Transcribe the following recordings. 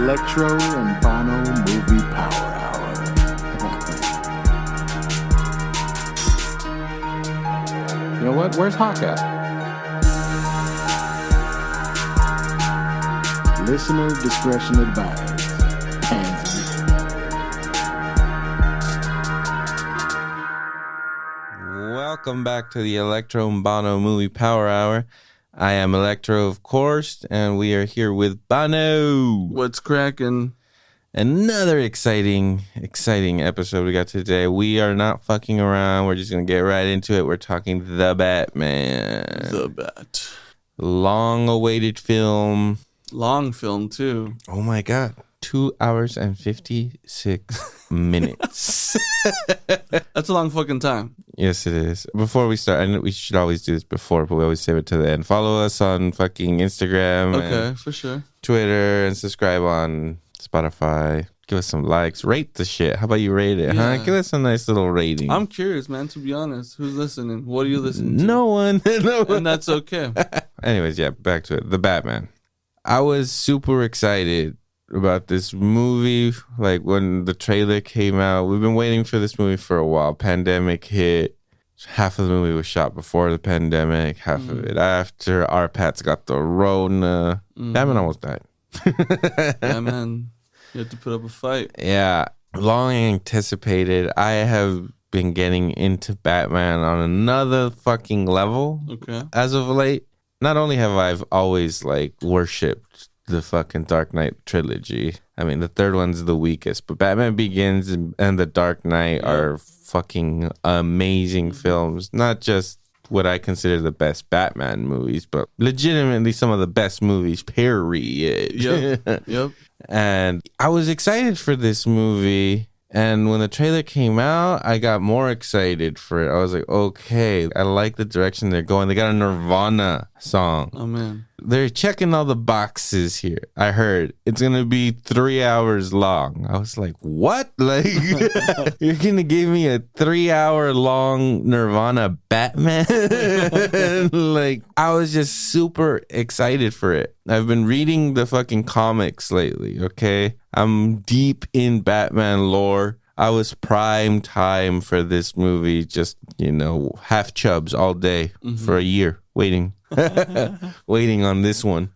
Electro and Banno Movie Power Hour. You know what? Where's Hawk at? Listener discretion advised. Hands in. Welcome back to the Electro and Banno Movie Power Hour. I am Electro, of course, and we are here with Banno. What's cracking? Another exciting episode we got today. We are not fucking around. We're just going to get right into it. We're talking The Batman. The Bat. Long-awaited film. Long film, too. Oh, my God. 2 hours and 56 minutes. That's a long fucking time. Yes, it is. Before we start, I know we should always do this before, but we always save it to the end. Follow us on fucking Instagram. Okay, for sure. Twitter, and subscribe on Spotify. Give us some likes. Rate the shit. How about you rate it, huh? Give us a nice little rating. I'm curious, man, to be honest. Who's listening? What are you listening to? No one. No one. And that's okay. Anyways, yeah, back to it. The Batman. I was super excited about this movie. Like when the trailer came out, we've been waiting for this movie for a while. Pandemic hit. Half of the movie was shot before the pandemic, half of it after. Our Pats got the Rona. Batman almost died. Yeah, man. You have to put up a fight. Yeah. Long anticipated. I have been getting into Batman on another fucking level. Okay. As of late. Not only have I always like worshipped the fucking Dark Knight trilogy. I mean, the third one's the weakest, but Batman Begins and The Dark Knight are fucking amazing films. Not just what I consider the best Batman movies, but legitimately some of the best movies, period. Yep. And I was excited for this movie. And when the trailer came out, I got more excited for it. I was like, okay, I like the direction they're going. They got a Nirvana song. Oh, man. They're checking all the boxes here. I heard it's going to be 3 hours long. I was like, what? Like, you're going to give me a 3 hour long Nirvana Batman? Like, I was just super excited for it. I've been reading the fucking comics lately, okay? I'm deep in Batman lore. I was prime time for this movie, just, half chubs all day for a year waiting. Waiting on this one.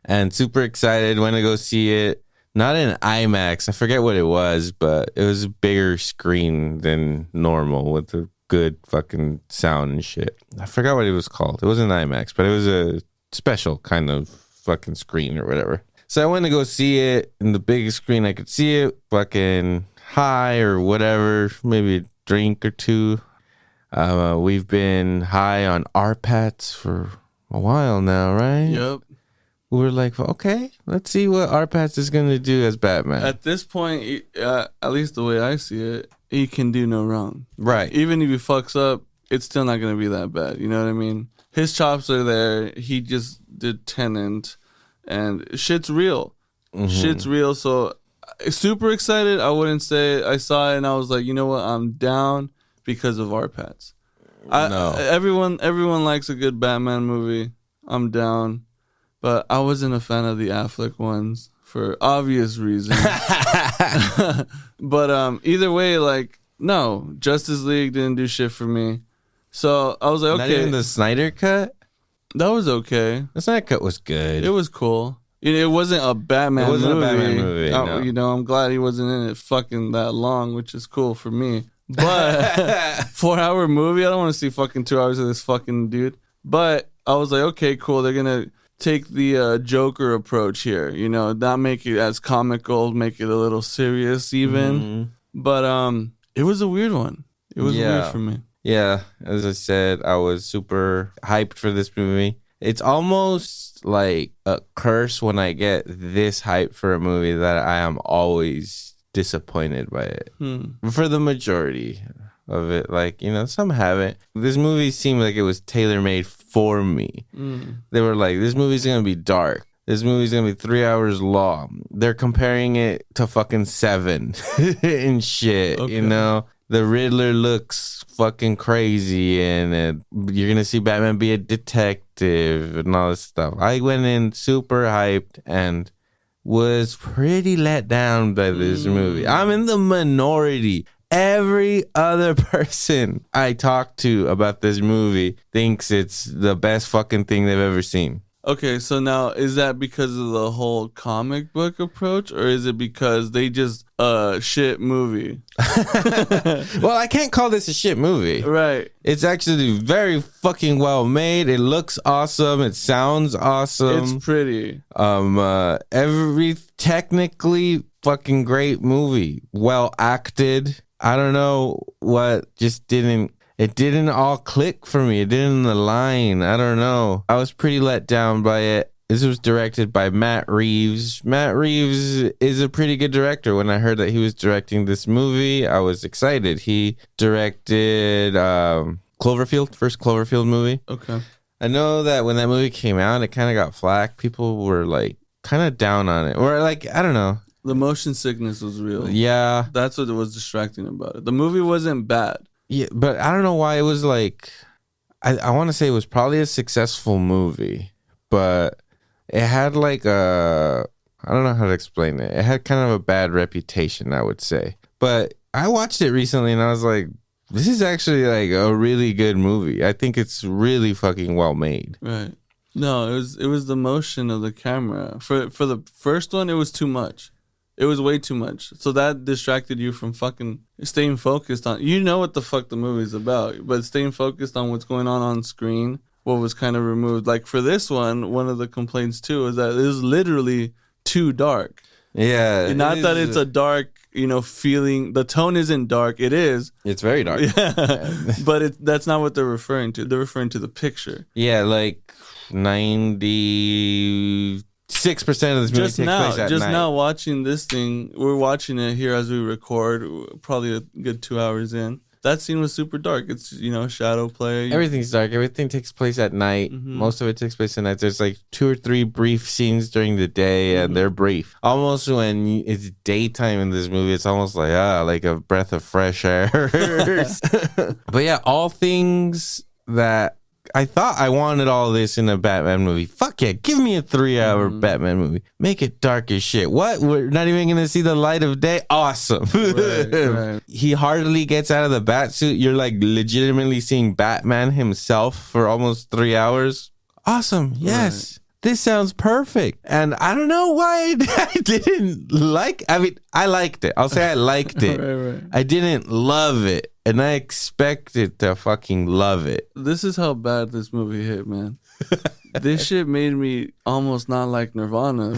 And super excited. Went to go see it. Not in IMAX. I forget what it was, but it was a bigger screen than normal with a good fucking sound and shit. I forgot what it was called. It wasn't IMAX, but it was a special kind of fucking screen or whatever. So I went to go see it in the biggest screen I could see it. Fucking high or whatever. Maybe a drink or two. We've been high on RPATs for a while now, right? Yep. We were like, okay, let's see what RPATs is going to do as Batman. At this point, at least the way I see it, he can do no wrong. Right. Even if he fucks up, it's still not going to be that bad. You know what I mean? His chops are there. He just did Tenet, and shit's real. Shit's real. So super excited. I wouldn't say I saw it and I was like, you know what? I'm down because of RPATs. No. Everyone likes a good Batman movie. I'm down. But I wasn't a fan of the Affleck ones for obvious reasons. But either way, like, no. Justice League didn't do shit for me. So I was like, okay. Not even the Snyder cut? That was okay. The Snyder cut was good. It was cool. It wasn't a Batman movie. It wasn't a Batman movie, no. I'm glad he wasn't in it fucking that long, which is cool for me. But 4 hour movie, I don't want to see fucking 2 hours of this fucking dude. But I was like, okay, cool. They're going to take the Joker approach here, not make it as comical, make it a little serious even. But it was a weird one. It was weird for me. Yeah, as I said, I was super hyped for this movie. It's almost like a curse when I get this hype for a movie that I am always disappointed by it. For the majority of it, like, some haven't. This movie seemed like it was tailor-made for me. They were like, this movie's gonna be dark. This movie's gonna be 3 hours long. They're comparing it to fucking Seven and shit, Okay. The Riddler looks fucking crazy, and you're gonna see Batman be a detective and all this stuff. I went in super hyped, and was pretty let down by this movie. I'm in the minority. Every other person I talk to about this movie thinks it's the best fucking thing they've ever seen. Okay, so now is that because of the whole comic book approach, or is it because they just shit movie? Well, I can't call this a shit movie. Right. It's actually very fucking well made. It looks awesome. It sounds awesome. It's pretty. Every technically fucking great movie. Well acted. I don't know what just didn't. It didn't all click for me. It didn't align. I don't know. I was pretty let down by it. This was directed by Matt Reeves. Matt Reeves is a pretty good director. When I heard that he was directing this movie, I was excited. He directed Cloverfield, first Cloverfield movie. Okay. I know that when that movie came out, it kind of got flack. People were like kind of down on it. Or like, I don't know. The motion sickness was real. Yeah. That's what was distracting about it. The movie wasn't bad. Yeah, but I don't know why it was like, I want to say it was probably a successful movie, but it had like I don't know how to explain it. It had kind of a bad reputation, I would say. But I watched it recently and I was like, this is actually like a really good movie. I think it's really fucking well made. Right. No, it was the motion of the camera. For the first one, it was too much. It was way too much. So that distracted you from fucking staying focused on... You know what the fuck the movie's about, but staying focused on what's going on screen, what was kind of removed. Like for this one of the complaints too is that it was literally too dark. Yeah. Not that it's a dark, feeling. The tone isn't dark. It is. It's very dark. Yeah. But that's not what they're referring to. They're referring to the picture. Yeah, like 96% of this movie takes place at night. Now watching this thing, we're watching it here as we record, probably a good 2 hours in. That scene was super dark. It's, shadow play. Everything's dark. Everything takes place at night. Mm-hmm. Most of it takes place at night. There's like 2 or 3 brief scenes during the day, and they're brief. Almost when it's daytime in this movie, it's almost like a breath of fresh air. But yeah, all things that I thought I wanted all this in a Batman movie. Fuck yeah, give me a 3-hour Batman movie. Make it dark as shit. What? We're not even going to see the light of day? Awesome. Right. He hardly gets out of the bat suit. You're like legitimately seeing Batman himself for almost 3 hours. Awesome. Yes. Right. This sounds perfect. And I don't know why I didn't like... I mean, I liked it. I'll say I liked it. Right. I didn't love it. And I expected to fucking love it. This is how bad this movie hit, man. This shit made me almost not like Nirvana.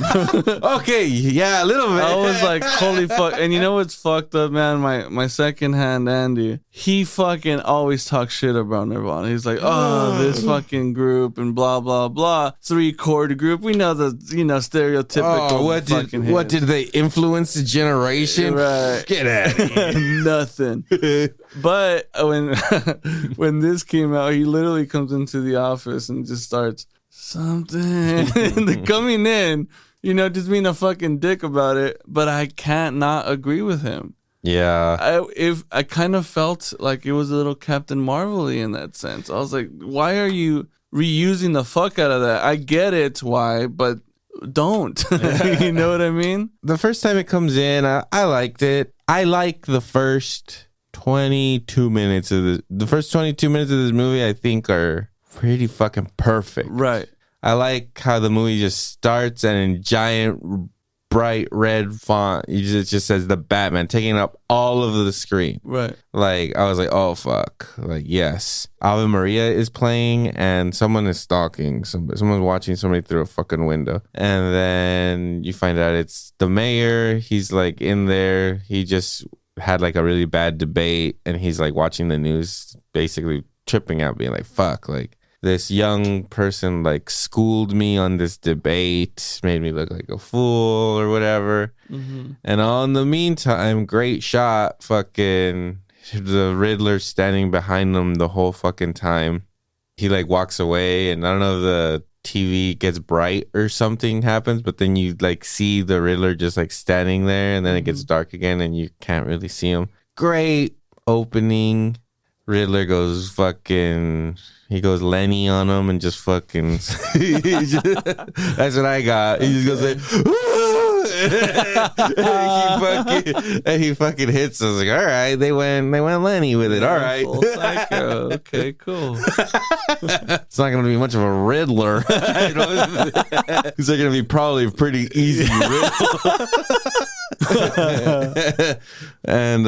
Okay, yeah, a little bit. I was like, holy fuck. And you know what's fucked up, man? My secondhand Andy, he fucking always talks shit about Nirvana. He's like, this fucking group and blah, blah, blah. 3-chord group. We know the, stereotypical what did they influence the generation? Right. Get out of here. Nothing. But when this came out, he literally comes into the office and just starts something coming in, just being a fucking dick about it. But I can't not agree with him. Yeah. I kind of felt like it was a little Captain Marvel-y in that sense. I was like, why are you reusing the fuck out of that? I get it, why, but don't. You know what I mean? The first time it comes in, I liked it. I like the first 22 minutes of the first 22 minutes of this movie. I think are pretty fucking perfect. Right. I like how the movie just starts and in giant bright red font it just says the Batman taking up all of the screen. Right. Like I was like, oh fuck. Like yes. Ave Maria is playing and someone is stalking somebody. Someone's watching somebody through a fucking window. And then you find out it's the mayor. He's like in there. He just had like a really bad debate and he's like watching the news, basically tripping out, being like, fuck, like this young person like schooled me on this debate, made me look like a fool or whatever. Mm-hmm. And on the meantime, great shot, fucking the Riddler standing behind them the whole fucking time. He like walks away and I don't know if the TV gets bright or something happens, but then you like see the Riddler just like standing there and then it gets dark again and you can't really see him. Great opening. Riddler goes fucking, he goes Lenny on him and just fucking, that's what I got. He just goes like, he fucking hits. I was like, all right, they went Lenny with it. All right. Full psycho. Okay, cool. It's not going to be much of a Riddler. It's going to be probably a pretty easy riddle. And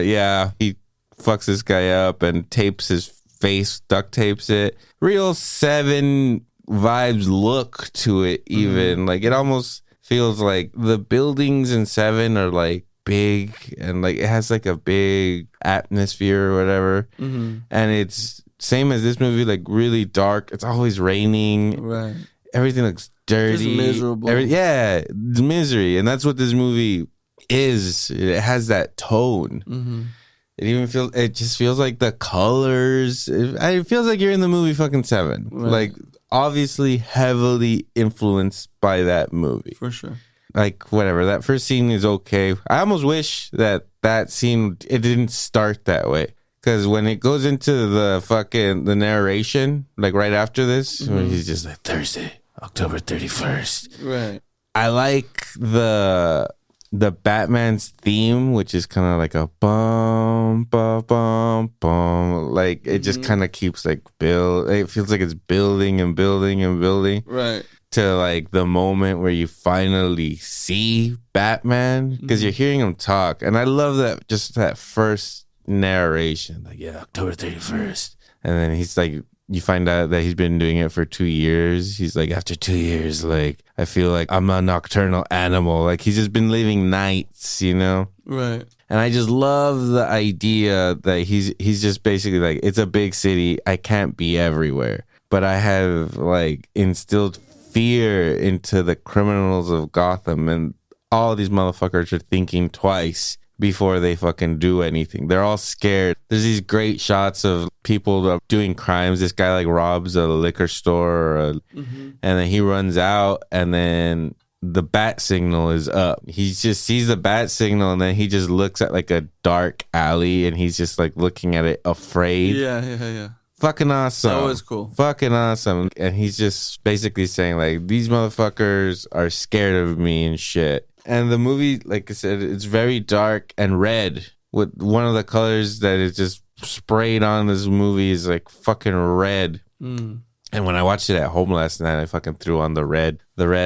yeah, he fucks this guy up and tapes his face, duct tapes it. Real Seven vibes look to it even. Like it almost feels like the buildings in Seven are like big and like it has like a big atmosphere or whatever. And it's same as this movie, like really dark. It's always raining. Right. Everything looks dirty. Just miserable. Yeah, misery. And that's what this movie is. It has that tone. It just feels like the colors. It feels like you're in the movie fucking Seven. Right. Like obviously heavily influenced by that movie. For sure. Like whatever. That first scene is okay. I almost wish that scene, it didn't start that way. Because when it goes into the narration, like right after this, when he's just like Thursday, October 31st. Right. I like the Batman's theme, which is kind of like a bum, bum, bum, bum. Like it just kind of keeps like it feels like it's building and building and building. Right. To like the moment where you finally see Batman, because you're hearing him talk. And I love that, just that first narration, like, yeah, October 31st. And then he's like, you find out that he's been doing it for 2 years. He's like, after 2 years, like, I feel like I'm a nocturnal animal. Like, he's just been living nights, you know? Right. And I just love the idea that he's just basically like, it's a big city. I can't be everywhere. But I have, like, instilled fear into the criminals of Gotham. And all these motherfuckers are thinking twice before they fucking do anything. They're all scared. There's these great shots of people doing crimes. This guy like robs a liquor store and then he runs out and then the bat signal is up. He just sees the bat signal and then he just looks at like a dark alley and he's just like looking at it afraid. Yeah. Fucking awesome. That was cool. Fucking awesome. And he's just basically saying like, these motherfuckers are scared of me and shit. And the movie, like I said, it's very dark and red. With one of the colors that is just sprayed on this movie is like fucking red. And when I watched it at home last night, I fucking threw on the red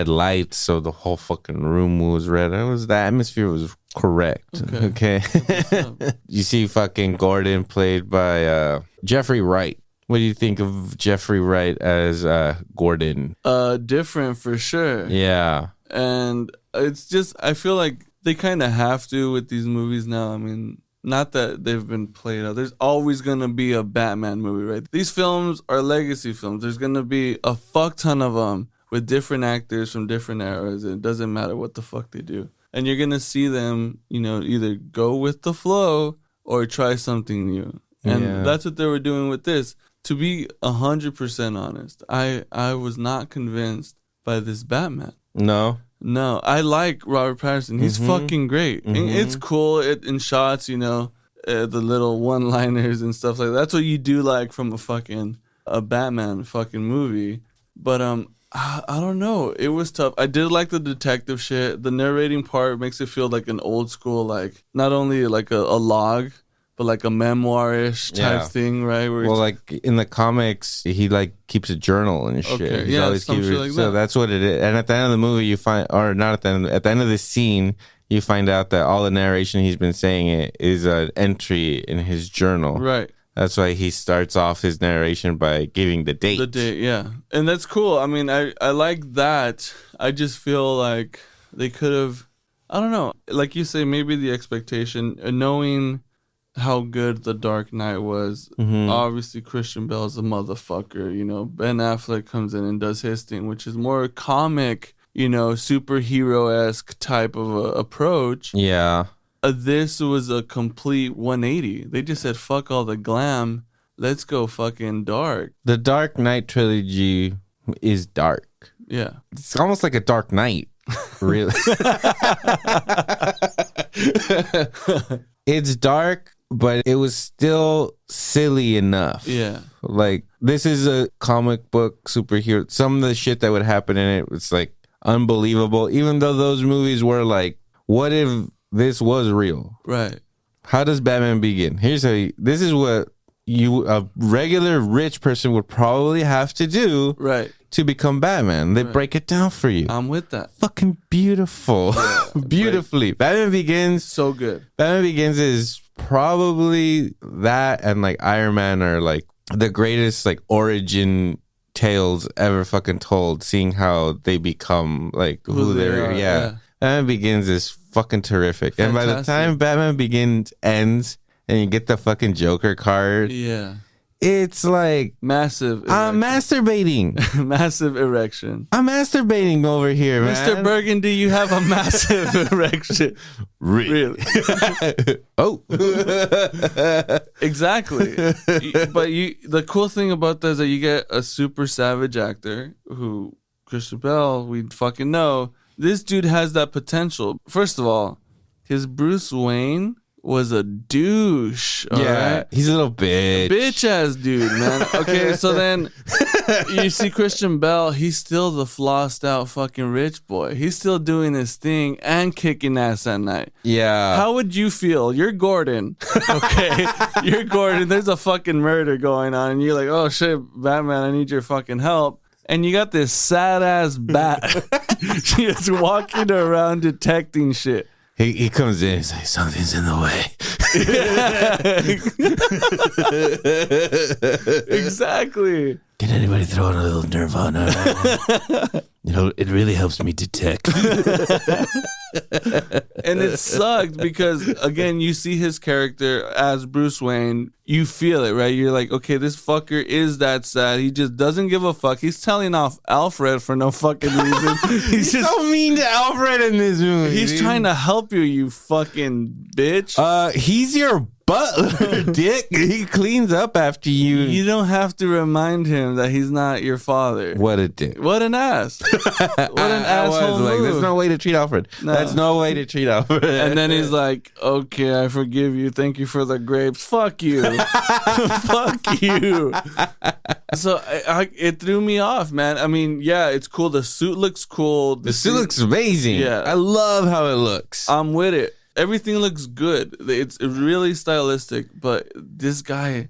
lights, so the whole fucking room was red. The atmosphere was correct. Okay. You see fucking Gordon played by Jeffrey Wright. What do you think of Jeffrey Wright as Gordon? Different for sure. Yeah. And it's just, I feel like they kind of have to with these movies now. I mean, not that they've been played out. There's always going to be a Batman movie, right? These films are legacy films. There's going to be a fuck ton of them with different actors from different eras. It doesn't matter what the fuck they do. And you're going to see them, you know, either go with the flow or try something new. And that's what they were doing with this. To be 100% honest, I was not convinced by this Batman. No, I like Robert Pattinson. He's fucking great. And it's cool in shots, you know, the little one-liners and stuff like that. That's what you do like from a Batman fucking movie. But I don't know. It was tough. I did like the detective shit. The narrating part makes it feel like an old school, like not only like a log, but like a memoir-ish type thing, right? Where like in the comics, he like keeps a journal and shit. Okay. He's always some shit like so that. that's what it is. And at the end of the movie, you find, or not at the end of the scene, you find out that all the narration he's been saying it is an entry in his journal. Right. That's why he starts off his narration by giving the date. The date, yeah. And that's cool. I mean, I like that. I just feel like they could have, I don't know, like you say, maybe the expectation, knowing how good The Dark Knight was. Obviously, Christian Bale's a motherfucker. You know, Ben Affleck comes in and does his thing, which is more comic, you know, superhero-esque type of approach. Yeah. This was a complete 180. They just said, fuck all the glam. Let's go fucking dark. The Dark Knight trilogy is dark. Yeah. It's almost like a Dark Knight, really. It's dark, but it was still silly enough. Yeah. Like, this is a comic book superhero. Some of the shit that would happen in it was like unbelievable. Even though those movies were like, what if this was real? Right. How does Batman begin? This is what a regular rich person would probably have to do Right. to become Batman. They break it down for you. I'm with that. Fucking beautiful. Yeah, Beautifully. Batman Begins. So good. Batman Begins is probably that and like Iron Man are like the greatest like origin tales ever fucking told, seeing how they become like who they are. Yeah. Batman Begins is fucking terrific. Fantastic. And by the time Batman Begins ends and you get the fucking Joker card, Yeah. it's like Massive. I'm masturbating. Massive erection. I'm masturbating over here, man. Mr. Burgundy, you have a massive erection. Really? Oh. Exactly. But the cool thing about that is that you get a super savage actor who, Christian Bale, we fucking know. This dude has that potential. First of all, his Bruce Wayne was a douche. All right? He's a little bitch. Bitch ass dude, man. Okay, so then you see Christian Bale, he's still the flossed out fucking rich boy. He's still doing his thing and kicking ass at night. Yeah. How would you feel? You're Gordon. Okay. You're Gordon. There's a fucking murder going on. And you're like, oh shit, Batman, I need your fucking help. And you got this sad ass bat just walking around detecting shit. He comes in, he's like, something's in the way. Exactly. Can anybody throw in a little Nirvana? It really helps me detect. And it sucked because, again, you see his character as Bruce Wayne. You feel it, right? You're like, okay, this fucker is that sad. He just doesn't give a fuck. He's telling off Alfred for no fucking reason. He's just so mean to Alfred in this movie. He's trying to help you, you fucking bitch. He's your butler, dick. He cleans up after you. You don't have to remind him that he's not your father. What a dick. What an ass. What an asshole like, move. there's no way to treat Alfred. No. That's no way to treat Alfred. And then he's like, okay, I forgive you. Thank you for the grapes. Fuck you. Fuck you. So it threw me off, man. I mean, yeah, it's cool. The suit looks cool. The suit looks amazing. Yeah. I love how it looks. I'm with it. Everything looks good. It's really stylistic, but this guy,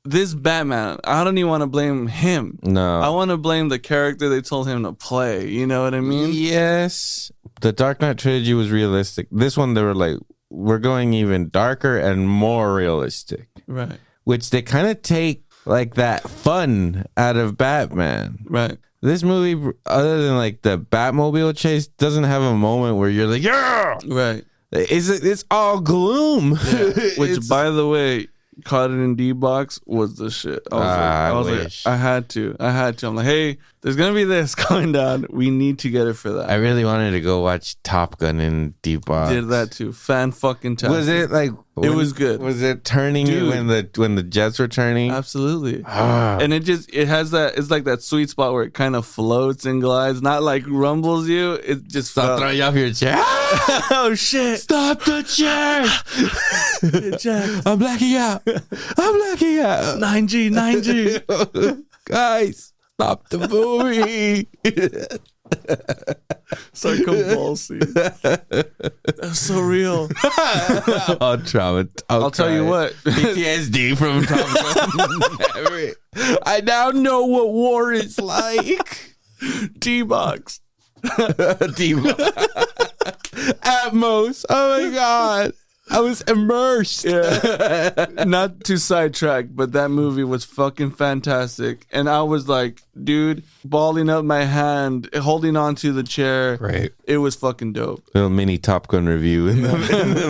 this Batman, I don't even want to blame him. No. I want to blame the character they told him to play. You know what I mean? Yes. The Dark Knight trilogy was realistic. This one, they were like, we're going even darker and more realistic. Right. Which they kind of take like that fun out of Batman. Right. This movie, other than like the Batmobile chase, doesn't have a moment where you're like, yeah! Right. It's all gloom. Yeah. Which, by the way, caught it in D-Box was the shit. I was like, I had to. I'm like, hey, there's gonna be this going down. We need to get it for that. I really wanted to go watch Top Gun in D-Box. Did that too. Fan fucking tastic. Was it like? It was good. Was it turning Dude. when the jets were turning? Absolutely. And it has that. It's like that sweet spot where it kind of floats and glides, not like rumbles you. It just Stop throwing you off your chair. Oh shit! Stop the chair. I'm blacking out. 9G. Guys, stop the movie. Start convulsing. That's so real. I'll tell you what. PTSD from Top Gun. I now know what war is like. D-Box. Atmos. Oh my god. I was immersed. Yeah. Not to sidetrack, but that movie was fucking fantastic. And I was like, dude, balling up my hand, holding on to the chair. Right. It was fucking dope. Little mini Top Gun review in the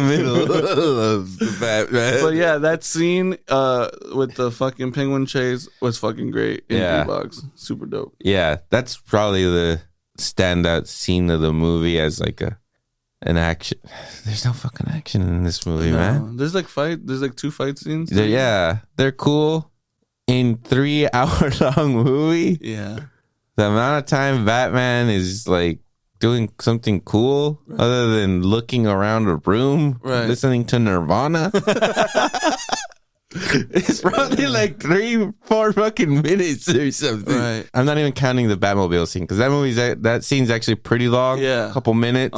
middle of the Batman. But yeah, that scene with the fucking penguin chase was fucking great in D-Box. Super dope. Yeah, that's probably the standout scene of the movie as like an action. There's no fucking action in this movie, man. There's like 2 fight scenes. They're cool. In 3 hour long movie, Yeah. the amount of time Batman is like doing something cool other than looking around a room, listening to Nirvana. It's probably like 3-4 fucking minutes or something. Right. I'm not even counting the Batmobile scene because that scene's actually pretty long. Yeah. A couple minutes.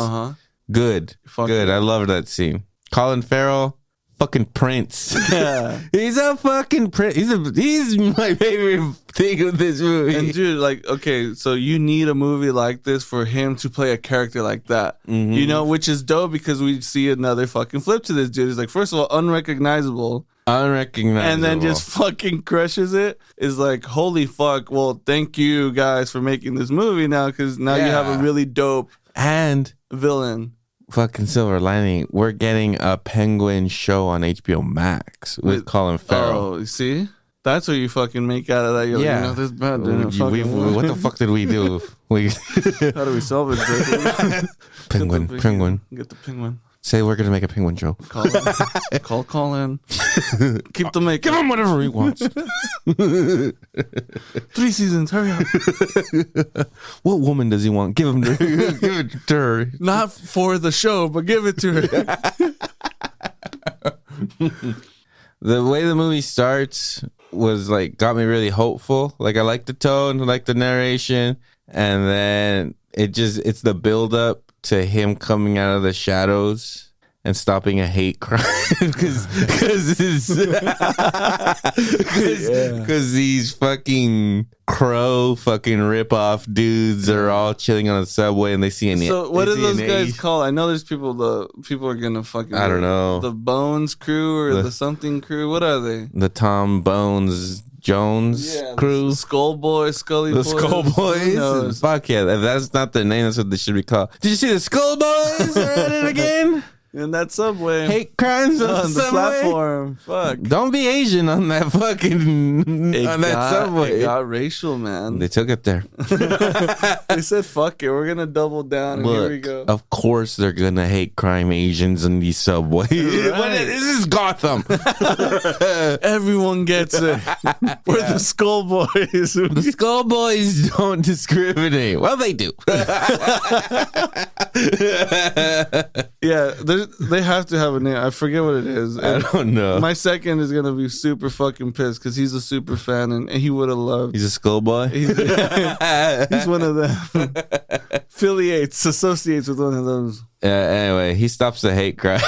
Good. Good. I love that scene. Colin Farrell, fucking Prince. Yeah. He's a fucking Prince. He's my favorite thing of this movie. And dude, like, okay, so you need a movie like this for him to play a character like that. You know, which is dope because we see another fucking flip to this dude. He's like, first of all, unrecognizable. And then just fucking crushes it. Is like, holy fuck. Well, thank you guys for making this movie now because now you have a really dope and villain. Fucking silver lining. We're getting a Penguin show on HBO Max with Colin Farrell. Oh, you see? That's what you fucking make out of that. You're like, this bad didn't fucking what the fuck did we do? How do we solve it? Penguin. Get the penguin. Say we're gonna make a penguin show. Call in. Keep the make. Give him whatever he wants. 3 seasons. Hurry up. What woman does he want? Give it to her. Not for the show, but give it to her. The way the movie starts was like got me really hopeful. Like I like the tone, I like the narration, and then it's the build up to him coming out of the shadows and stopping a hate crime because these fucking crow fucking rip-off dudes are all chilling on the subway and they see an So what are those guys called? I know there's people are gonna fucking I don't know, the Bones crew or the something crew. What are they? The Tom Bones Jones crew, the Skull Boys, Scully the Boys. Skull Boys. Fuck yeah, if that's not their name, that's what they should be called. Did you see the Skull Boys at it again? In that subway, hate crimes on the platform. Fuck! Don't be Asian on that fucking that subway. It got racial, man. They took it there. They said, "Fuck it, we're gonna double down." And Look, here we go. Of course, they're gonna hate crime Asians in these subways. Right. This is Gotham. Everyone gets it. We're the Skull Boys. The Skull Boys don't discriminate. Well, they do. Yeah, they have to have a name. I forget what it is. I don't know. My second is gonna be super fucking pissed because he's a super fan and he would have loved. He's a Skull Boy. He's one of them. Associates with one of those. Anyway, he stops the hate crime.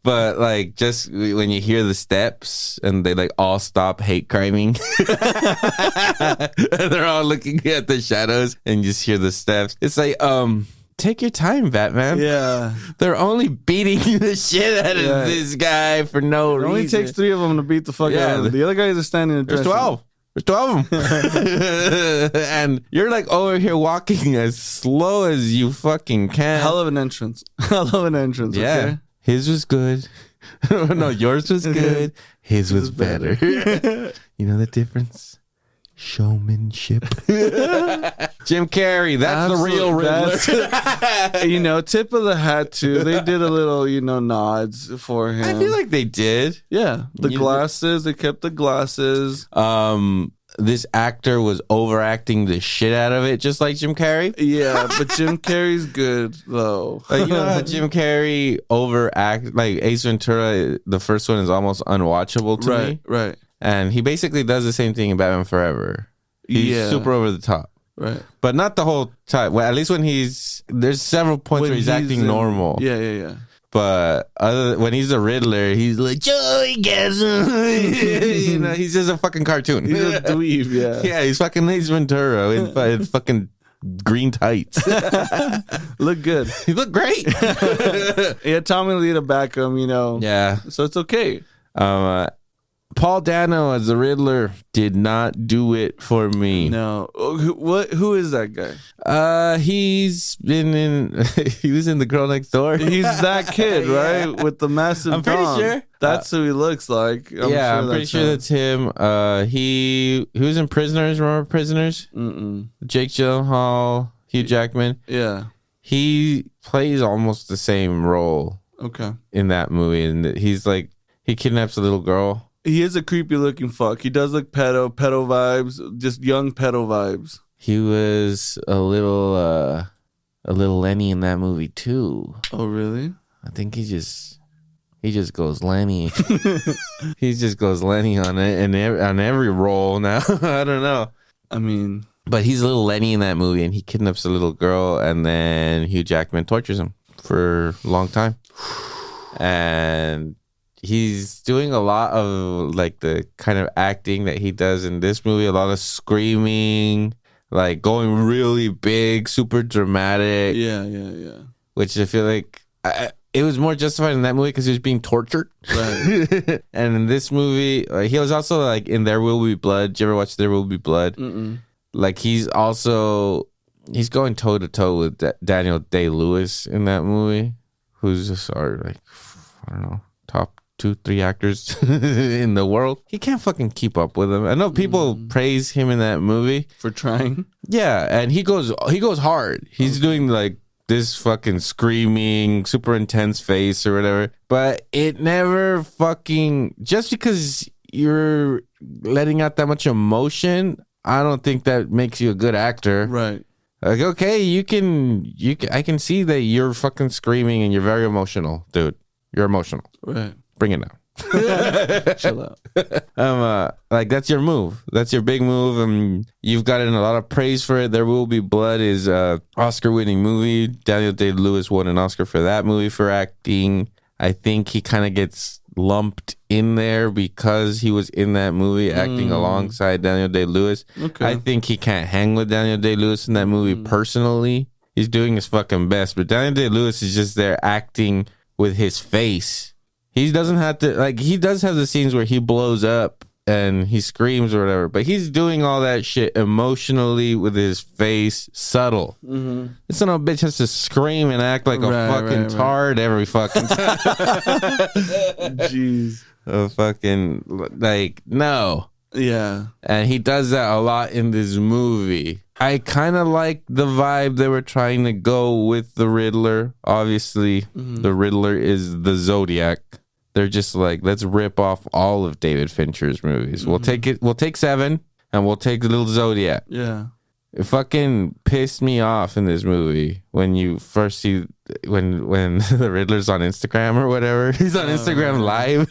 But like, just when you hear the steps and they like all stop hate criming, and they're all looking at the shadows and you just hear the steps. It's like, take your time, Batman. Yeah. They're only beating the shit out of this guy for no reason. It only takes 3 of them to beat the fuck out of him. The other guys are standing in the There's 12. There's 12 of them. And you're like over here walking as slow as you fucking can. Hell of an entrance. Yeah. Okay? His was good. No, yours was good. His was better. You know the difference? Showmanship. Jim Carrey, that's the real Riddler. Tip of the hat too. They did a little, nods for him. I feel like they did. Yeah, the glasses. They kept the glasses. This actor was overacting the shit out of it, just like Jim Carrey. Yeah, but Jim Carrey's good though. Like, you know how Jim Carrey overact, like Ace Ventura, the first one is almost unwatchable to me. Right. And he basically does the same thing in Batman Forever. He's super over the top. Right. But not the whole time. Well, at least when there's several points where he's acting normal. Yeah. But when he's a Riddler, he's like, Joey gets him. He's just a fucking cartoon. He's a dweeb, yeah. Yeah, he's fucking Ace Ventura in fucking green tights. Look good. He looked great. Yeah, Tommy Lee to back him, Yeah. So it's okay. Paul Dano as the Riddler did not do it for me. No. Who is that guy? He's been he was in The Girl Next Door. He's that kid, right? With the massive I'm pretty dong. sure. That's who he looks like. I'm pretty sure that's him. He was in Prisoners. Remember Prisoners? Mm-mm. Jake Gyllenhaal, Hugh Jackman. Yeah. He plays almost the same role. Okay. In that movie, and he's like he kidnaps a little girl. He is a creepy looking fuck. He does look pedo vibes, just young pedo vibes. He was a little Lenny in that movie too. Oh really? I think he he just goes Lenny. He just goes Lenny on it and on every role now. I don't know. I mean, but he's a little Lenny in that movie, and he kidnaps a little girl, and then Hugh Jackman tortures him for a long time. And he's doing a lot of like the kind of acting that he does in this movie, a lot of screaming, like going really big, super dramatic. Yeah. Which I feel like it was more justified in that movie because he was being tortured. Right. And in this movie, he was also like in There Will Be Blood. Did you ever watch There Will Be Blood? Mm-mm. Like he's going toe to toe with Daniel Day-Lewis in that movie, who's just like, I don't know, top 2-3 actors in the world. He can't fucking keep up with him. I know people praise him in that movie For trying. Yeah, and he goes hard. He's doing like this fucking screaming, super intense face or whatever. But it never fucking, just because you're letting out that much emotion, I don't think that makes you a good actor. Right. Like, okay, I can see that you're fucking screaming and you're very emotional, dude. You're emotional. Right. Bring it down. Chill out. Like that's your move. That's your big move, and you've gotten a lot of praise for it. There Will Be Blood is a Oscar-winning movie. Daniel Day-Lewis won an Oscar for that movie for acting. I think he kind of gets lumped in there because he was in that movie acting alongside Daniel Day-Lewis. Okay. I think he can't hang with Daniel Day-Lewis in that movie personally. He's doing his fucking best, but Daniel Day-Lewis is just there acting with his face. He doesn't have to, like, he does have the scenes where he blows up and he screams or whatever, but he's doing all that shit emotionally with his face, subtle. Mm-hmm. This son of a bitch has to scream and act like a fucking tard every fucking time. Jeez. A fucking, like, no. Yeah. And he does that a lot in this movie. I kind of like the vibe they were trying to go with the Riddler. Obviously, the Riddler is the Zodiac. They're just like, let's rip off all of David Fincher's movies. We'll take Seven, and we'll take the little Zodiac. Yeah. It fucking pissed me off in this movie when you first see when the Riddler's on Instagram or whatever. He's on Instagram Live,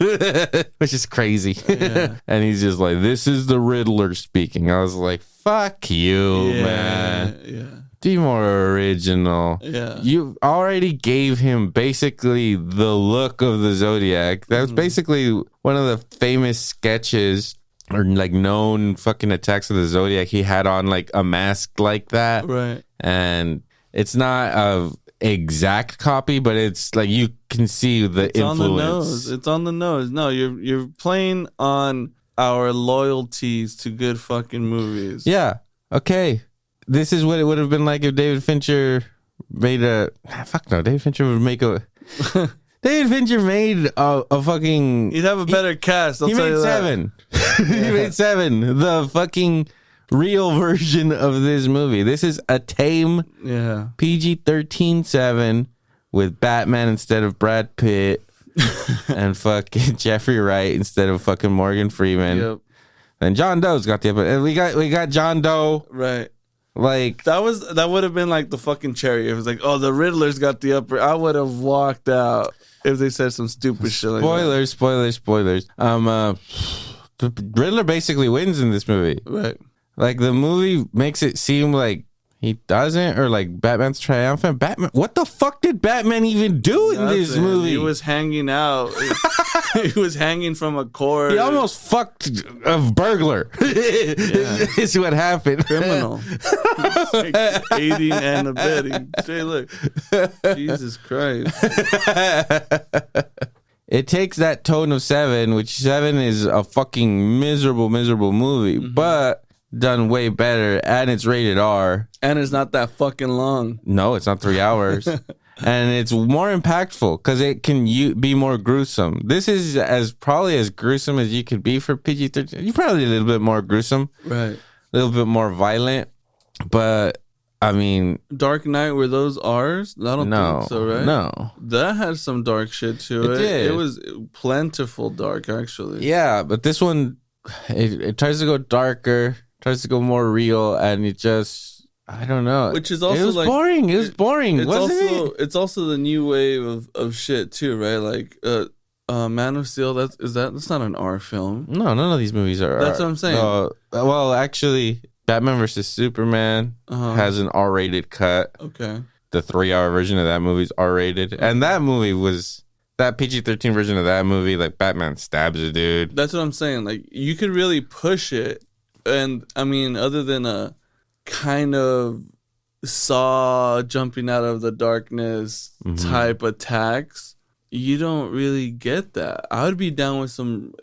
which is crazy. Yeah. And he's just like, this is the Riddler speaking. I was like, fuck you, man. Yeah. Be more original. Yeah. You already gave him basically the look of the Zodiac. That was basically one of the famous sketches or like known fucking attacks of the Zodiac. He had on like a mask like that. Right. And it's not a exact copy, but it's like you can see the influence. On the nose. It's on the nose. No, you're playing on our loyalties to good fucking movies. Yeah. Okay. This is what it would have been like if David Fincher made a... Fuck no. David Fincher would make a... David Fincher made a fucking... He'd have a better cast. I'll he tell made you Seven. that. He made Seven. The fucking real version of this movie. This is a tame PG-13 Seven with Batman instead of Brad Pitt and fucking Jeffrey Wright instead of fucking Morgan Freeman. Yep. And John Doe's got the upper. We got John Doe. Right. Like that would have been like the fucking cherry. It was like, oh, the Riddler's got the upper. I would have walked out if they said some stupid shit like that. Spoilers. The Riddler basically wins in this movie. Right. Like the movie makes it seem like he doesn't, or like Batman's triumphant. Batman, what the fuck did Batman even do in this movie? He was hanging out. He was hanging from a cord. He almost fucked a burglar. Is what happened. Criminal. Like aiding and abetting. Say, look. Jesus Christ. It takes that tone of Seven, which Seven is a fucking miserable movie, but done way better, and it's rated R. And it's not that fucking long. No, it's not 3 hours. And it's more impactful because it can be more gruesome. This is probably as gruesome as you could be for PG-13. You're probably a little bit more gruesome. Right. A little bit more violent. But, I mean... Dark Knight, were those R's? I don't think so, right? No. That had some dark shit to it. It did. It was plentiful dark, actually. Yeah, but this one, it tries to go darker, tries to go more real, and it just... I don't know. Which is also it was like boring. It was boring, wasn't it? It's also the new wave of shit too, right? Like Man of Steel. That's not an R film. No, none of these movies are. That's what I'm saying. Well, actually, Batman versus Superman has an R-rated cut. Okay. The 3-hour version of that movie is R-rated, and that movie was that PG-13 version of that movie. Like Batman stabs a dude. That's what I'm saying. Like you could really push it, and I mean, other than a kind of Saw jumping out of the darkness type attacks, you don't really get that. I would be down with some,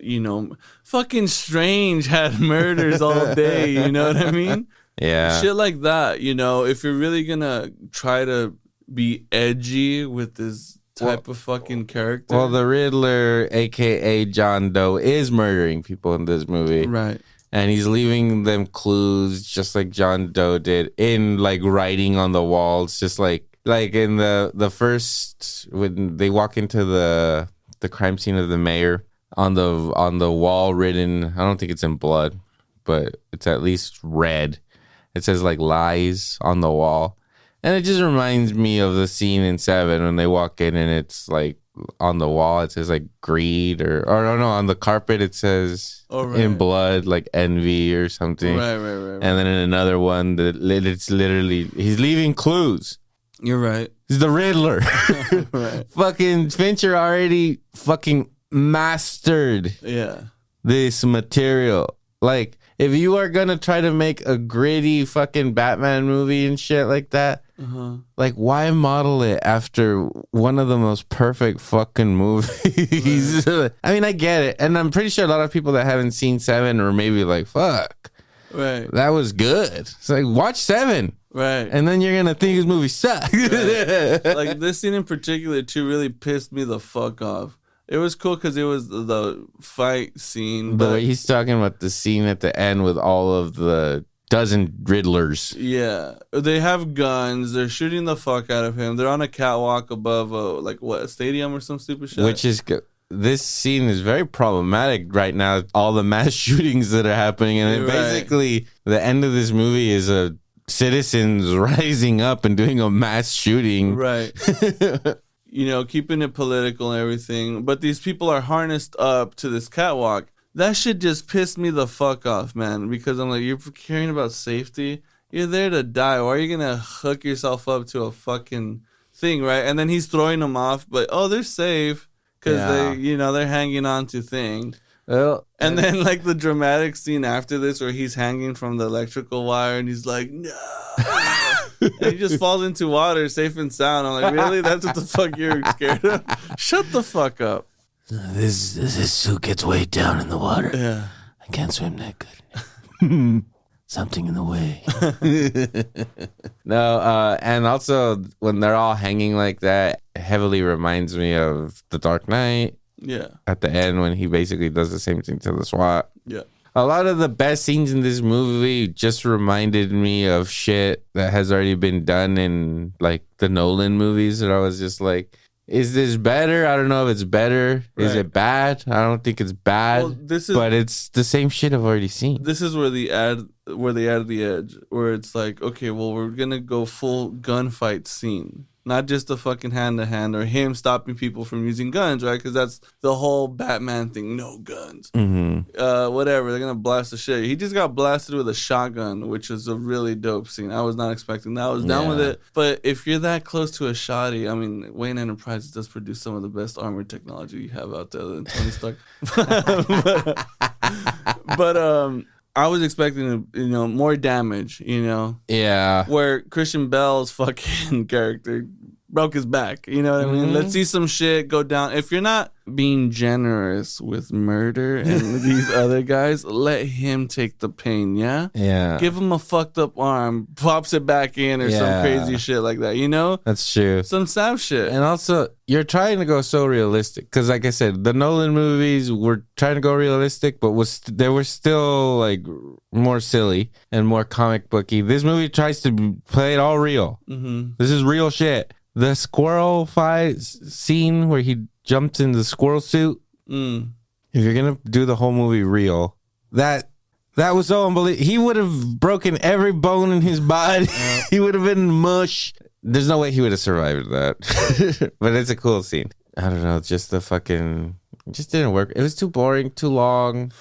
fucking Strange had murders all day. You know what I mean? Yeah. Shit like that. If you're really gonna try to be edgy with this type of fucking character. Well, the Riddler, aka John Doe, is murdering people in this movie. Right. And he's leaving them clues just like John Doe did in like writing on the walls, just like in the first when they walk into the crime scene of the mayor on the wall written, I don't think it's in blood, but it's at least red. It says like lies on the wall. And it just reminds me of the scene in 7 when they walk in and it's like on the wall it says like greed or no, on the carpet it says in blood like envy or something. Right. And then in another one it's literally he's leaving clues. You're right. He's the Riddler. Right. Fucking Fincher already fucking mastered this material. Like if you are gonna try to make a gritty fucking Batman movie and shit like that, like why model it after one of the most perfect fucking movies? Right. I mean, I get it, and I'm pretty sure a lot of people that haven't seen 7 or maybe like, fuck, right, that was good. It's like watch 7, right, and then you're gonna think his movie sucks. Right. Like this scene in particular too really pissed me the fuck off. It was cool because it was the fight scene. The way he's talking about the scene at the end with all of the dozen Riddlers. Yeah. They have guns. They're shooting the fuck out of him. They're on a catwalk above a stadium or some stupid shit. Which is good. This scene is very problematic right now. All the mass shootings that are happening. And basically the end of this movie is citizens rising up and doing a mass shooting. Right. Keeping it political and everything. But these people are harnessed up to this catwalk. That shit just pissed me the fuck off, man. Because I'm like, you're caring about safety. You're there to die. Why are you going to hook yourself up to a fucking thing, right? And then he's throwing them off. But, they're safe. Because they're hanging on to things. Well, and then like the dramatic scene after this where he's hanging from the electrical wire and he's like, no. And he just falls into water, safe and sound. I'm like, really? That's what the fuck you're scared of? Shut the fuck up. This suit gets way down in the water. Yeah. I can't swim that good. Something in the way. No, and also when they're all hanging like that, it heavily reminds me of The Dark Knight. Yeah. At the end when he basically does the same thing to the SWAT. Yeah. A lot of the best scenes in this movie just reminded me of shit that has already been done in like the Nolan movies. And I was just like, is this better? I don't know if it's better. Right. Is it bad? I don't think it's bad. Well, but it's the same shit I've already seen. This is where they add the edge, where it's like, okay, well, we're gonna go full gunfight scene. Not just a fucking hand-to-hand or him stopping people from using guns, right? Because that's the whole Batman thing, no guns. Mm-hmm. Whatever, they're going to blast the shit. He just got blasted with a shotgun, which is a really dope scene. I was not expecting that. I was down with it. But if you're that close to a shotty, I mean, Wayne Enterprises does produce some of the best armored technology you have out there than Tony Stark. but I was expecting, more damage, Yeah. Where Christian Bale's fucking character broke his back. You know what I mean? Let's see some shit go down. If you're not being generous with murder and these other guys, let him take the pain, yeah? Yeah. Give him a fucked up arm, pops it back in or some crazy shit like that, That's true. Some sad shit. And also, you're trying to go so realistic. Because like I said, the Nolan movies were trying to go realistic, but they were still like more silly and more comic booky. This movie tries to play it all real. Mm-hmm. This is real shit. The squirrel fight scene where he jumps in the squirrel suit. If you're gonna do the whole movie real, that was so unbelievable. He would have broken every bone in his body. He would have been mush. There's no way he would have survived that. But it's a cool scene. I don't know, just the fucking It just didn't work. It was too boring, too long.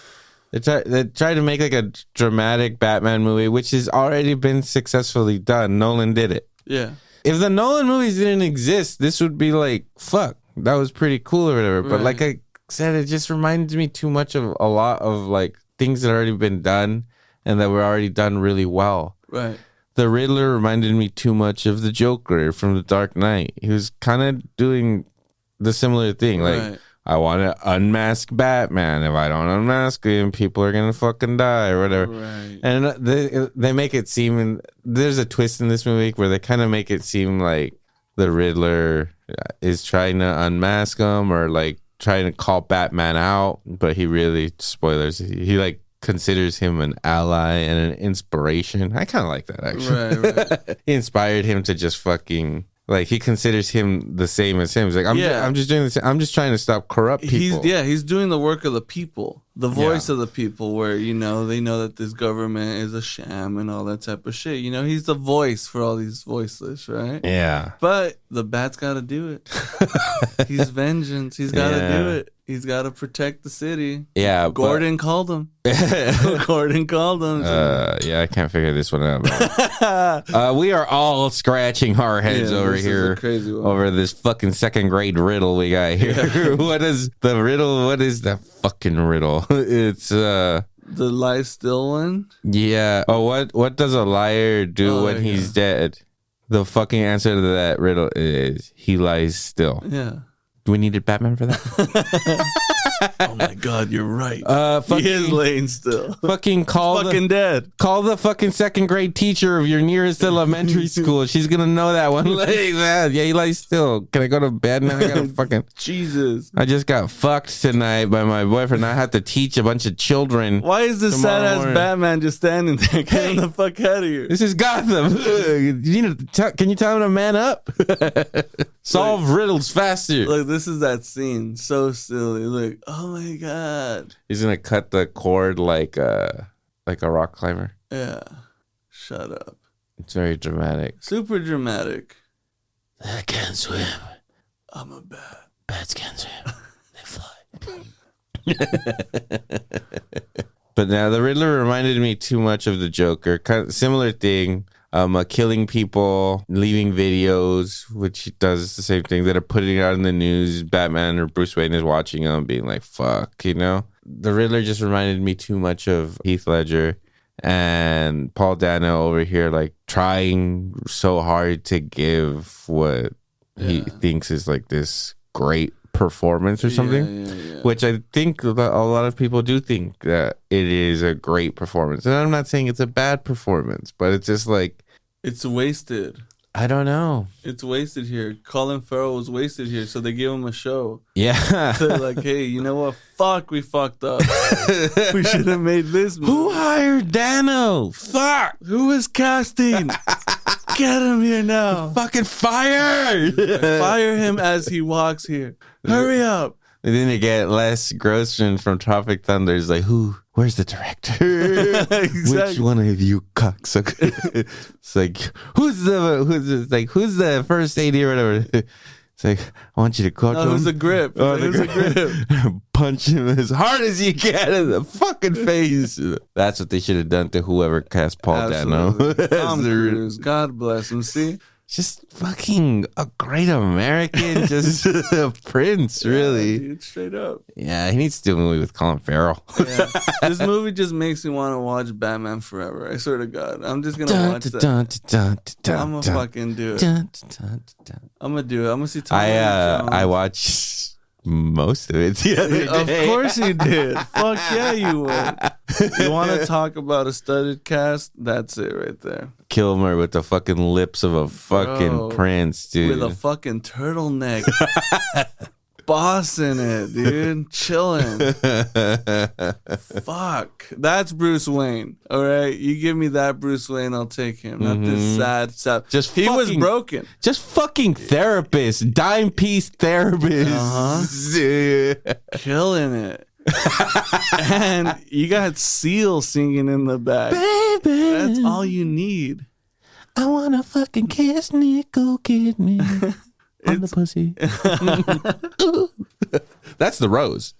They tried to make like a dramatic Batman movie, which has already been successfully done. Nolan did it. Yeah. If the Nolan movies didn't exist, this would be like, fuck, that was pretty cool or whatever. But like I said, it just reminds me too much of a lot of like things that already been done and that were already done really well. Right. The Riddler reminded me too much of the Joker from The Dark Knight. He was kind of doing the similar thing. Like, I want to unmask Batman. If I don't unmask him, people are going to fucking die or whatever. Right. And they make it seem, and there's a twist in this movie where they kind of make it seem like the Riddler is trying to unmask him or like trying to call Batman out. But he really, spoilers, he like considers him an ally and an inspiration. I kind of like that, actually. Right. He inspired him to just fucking... Like, he considers him the same as him. He's like, I'm just doing this. I'm just trying to stop corrupt people. He's doing the work of the people, the voice of the people, where, you know, they know that this government is a sham and all that type of shit. You know, he's the voice for all these voiceless, right? Yeah. But the Bat's got to do it. He's vengeance. He's got to do it. He's got to protect the city. Yeah. Gordon called him. Gordon called him. Yeah, I can't figure this one out. We are all scratching our heads over here over this fucking second grade riddle we got here. Yeah. What is the riddle? What is the fucking riddle? It's the lie still one. Yeah. Oh, what does a liar do when he's dead? The fucking answer to that riddle is he lies still. Yeah. Do we needed Batman for that? Oh my God, you're right. He is laying still. Fucking dead. Call the fucking second grade teacher of your nearest elementary school. She's gonna know that one. Like, yeah, he lies still. Can I go to bed now? I gotta fucking Jesus. I just got fucked tonight by my boyfriend. I have to teach a bunch of children. Why is this sad ass Batman just standing there? Get him the fuck out of here. This is Gotham. Can you tell him to man up? Solve riddles faster. Look, this is that scene. So silly. Look, oh my God. He's gonna cut the cord like a rock climber. Yeah. Shut up. It's very dramatic. Super dramatic. I can't swim. I'm a bat. Bats can't swim. They fly. But now the Riddler reminded me too much of the Joker. Kind of similar thing. Killing people, leaving videos, which does the same thing, that are putting it out in the news. Batman or Bruce Wayne is watching them, being like, fuck, you know? The Riddler just reminded me too much of Heath Ledger and Paul Dano over here, like, trying so hard to give what he thinks is, like, this great performance or something, which I think a lot of people do think that it is a great performance. And I'm not saying it's a bad performance, but it's just like, it's wasted. I don't know. It's wasted here. Colin Farrell was wasted here, so they gave him a show. Yeah. They're like, hey, you know what? Fuck, we fucked up. We should have made this movie. Who hired Dano? Fuck. Who is casting? Get him here now. Fucking fire. Fire him as he walks here. Hurry up. And then you get Les Grossman from Tropic Thunder. He's like, where's the director? Exactly. Which one of you cocksuckers? It's like, who's the first AD or whatever? It's like, I want you to go to him. Who's the grip? Who's the grip? Punch him as hard as you can in the fucking face. That's what they should have done to whoever cast Paul Dano. Tom Cruise. God bless him. See? Just fucking a great American, just a prince, really. Dude, straight up. Yeah, he needs to do a movie with Colin Farrell. Yeah. This movie just makes me want to watch Batman Forever. I swear to God. I'm just going to watch that. I'm going to fucking do it. I'm going to do it. I'm going to see Tom I watched most of it the other day. Of course you did. Fuck yeah, you would. You want to talk about a studded cast? That's it right there. Kilmer with the fucking lips of a fucking prince, dude. With a fucking turtleneck. Bossing it, dude. Chilling. Fuck. That's Bruce Wayne. All right? You give me that Bruce Wayne, I'll take him. Not this sad. He was broken. Just fucking therapist. Dime piece therapist. Killing it. And you got Seal singing in the back. Baby. That's all you need. I wanna fucking kiss Nicole Kidman. on the pussy. That's the rose.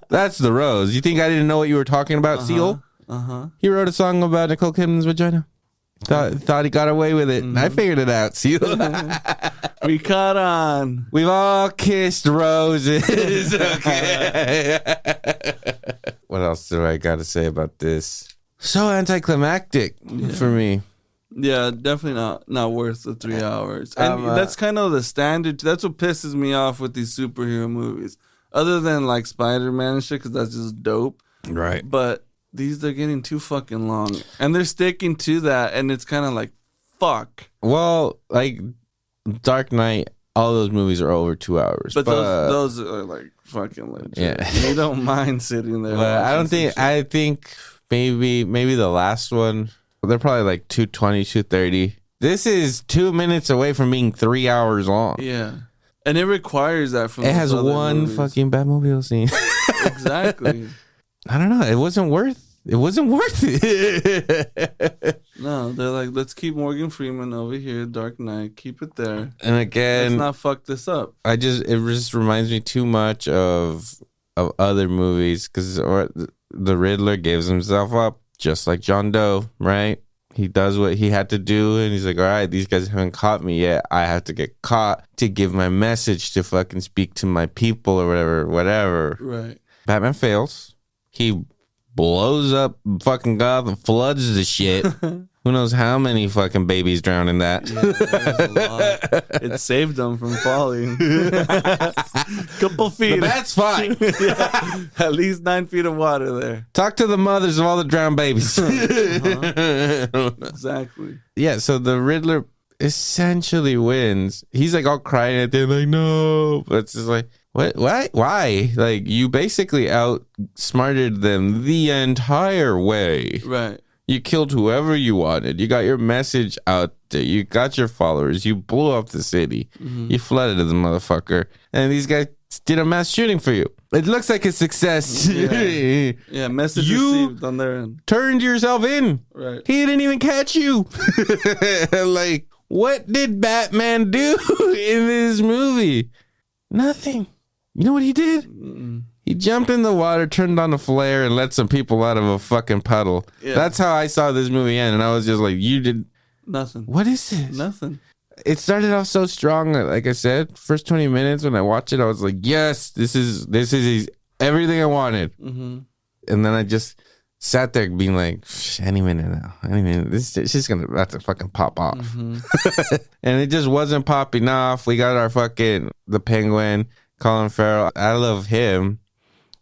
That's the rose. You think I didn't know what you were talking about, Seal? He wrote a song about Nicole Kidman's vagina. Thought he got away with it. I figured it out, Seal. We caught on. We've all kissed roses. Okay. What else do I got to say about this? So anticlimactic for me. Yeah, definitely not worth the 3 hours. And that's kind of the standard. That's what pisses me off with these superhero movies. Other than like Spider-Man and shit, because that's just dope. Right. But they're getting too fucking long. And they're sticking to that. And it's kind of like, fuck. Well, like Dark Knight, all those movies are over 2 hours. But those are like fucking legit. Yeah. You don't mind sitting there. But I think maybe the last one, they're probably like 220, 230. This is 2 minutes away from being 3 hours long. Yeah. And it requires that from It has one movies. fucking Batmobile scene. Exactly. I don't know. It wasn't worth it. No, they're like, let's keep Morgan Freeman over here, Dark Knight. Keep it there. And again, Let's not fuck this up. it just reminds me too much of other movies, because the Riddler gives himself up just like John Doe, right? He does what he had to do, and he's like, all right, these guys haven't caught me yet. I have to get caught to give my message, to fucking speak to my people or whatever. Right. Batman fails. He blows up fucking Gotham, floods the shit. Who knows how many fucking babies drowned in that? Yeah, there's a lot. It saved them from falling. Couple feet. That's fine. Yeah, at least 9 feet of water there. Talk to the mothers of all the drowned babies. Exactly. Yeah, so the Riddler essentially wins. He's like all crying at the end, like, no. But it's just like, what? Why? Like, you basically outsmarted them the entire way. Right. You killed whoever you wanted. You got your message out there. You got your followers. You blew up the city. You flooded the motherfucker. And these guys did a mass shooting for you. It looks like a success. Yeah, message received on their end. Turned yourself in. Right. He didn't even catch you. Like, what did Batman do in this movie? Nothing. You know what he did? He jumped in the water, turned on a flare, and let some people out of a fucking puddle. Yeah. That's how I saw this movie end, and I was just like, you did... Nothing. What is this? Nothing. It started off so strong. Like I said, first 20 minutes when I watched it, I was like, yes, this is everything I wanted. And then I just sat there being like, any minute now. Any minute. This is just about to fucking pop off. And it just wasn't popping off. We got our the Penguin, Colin Farrell. I love him.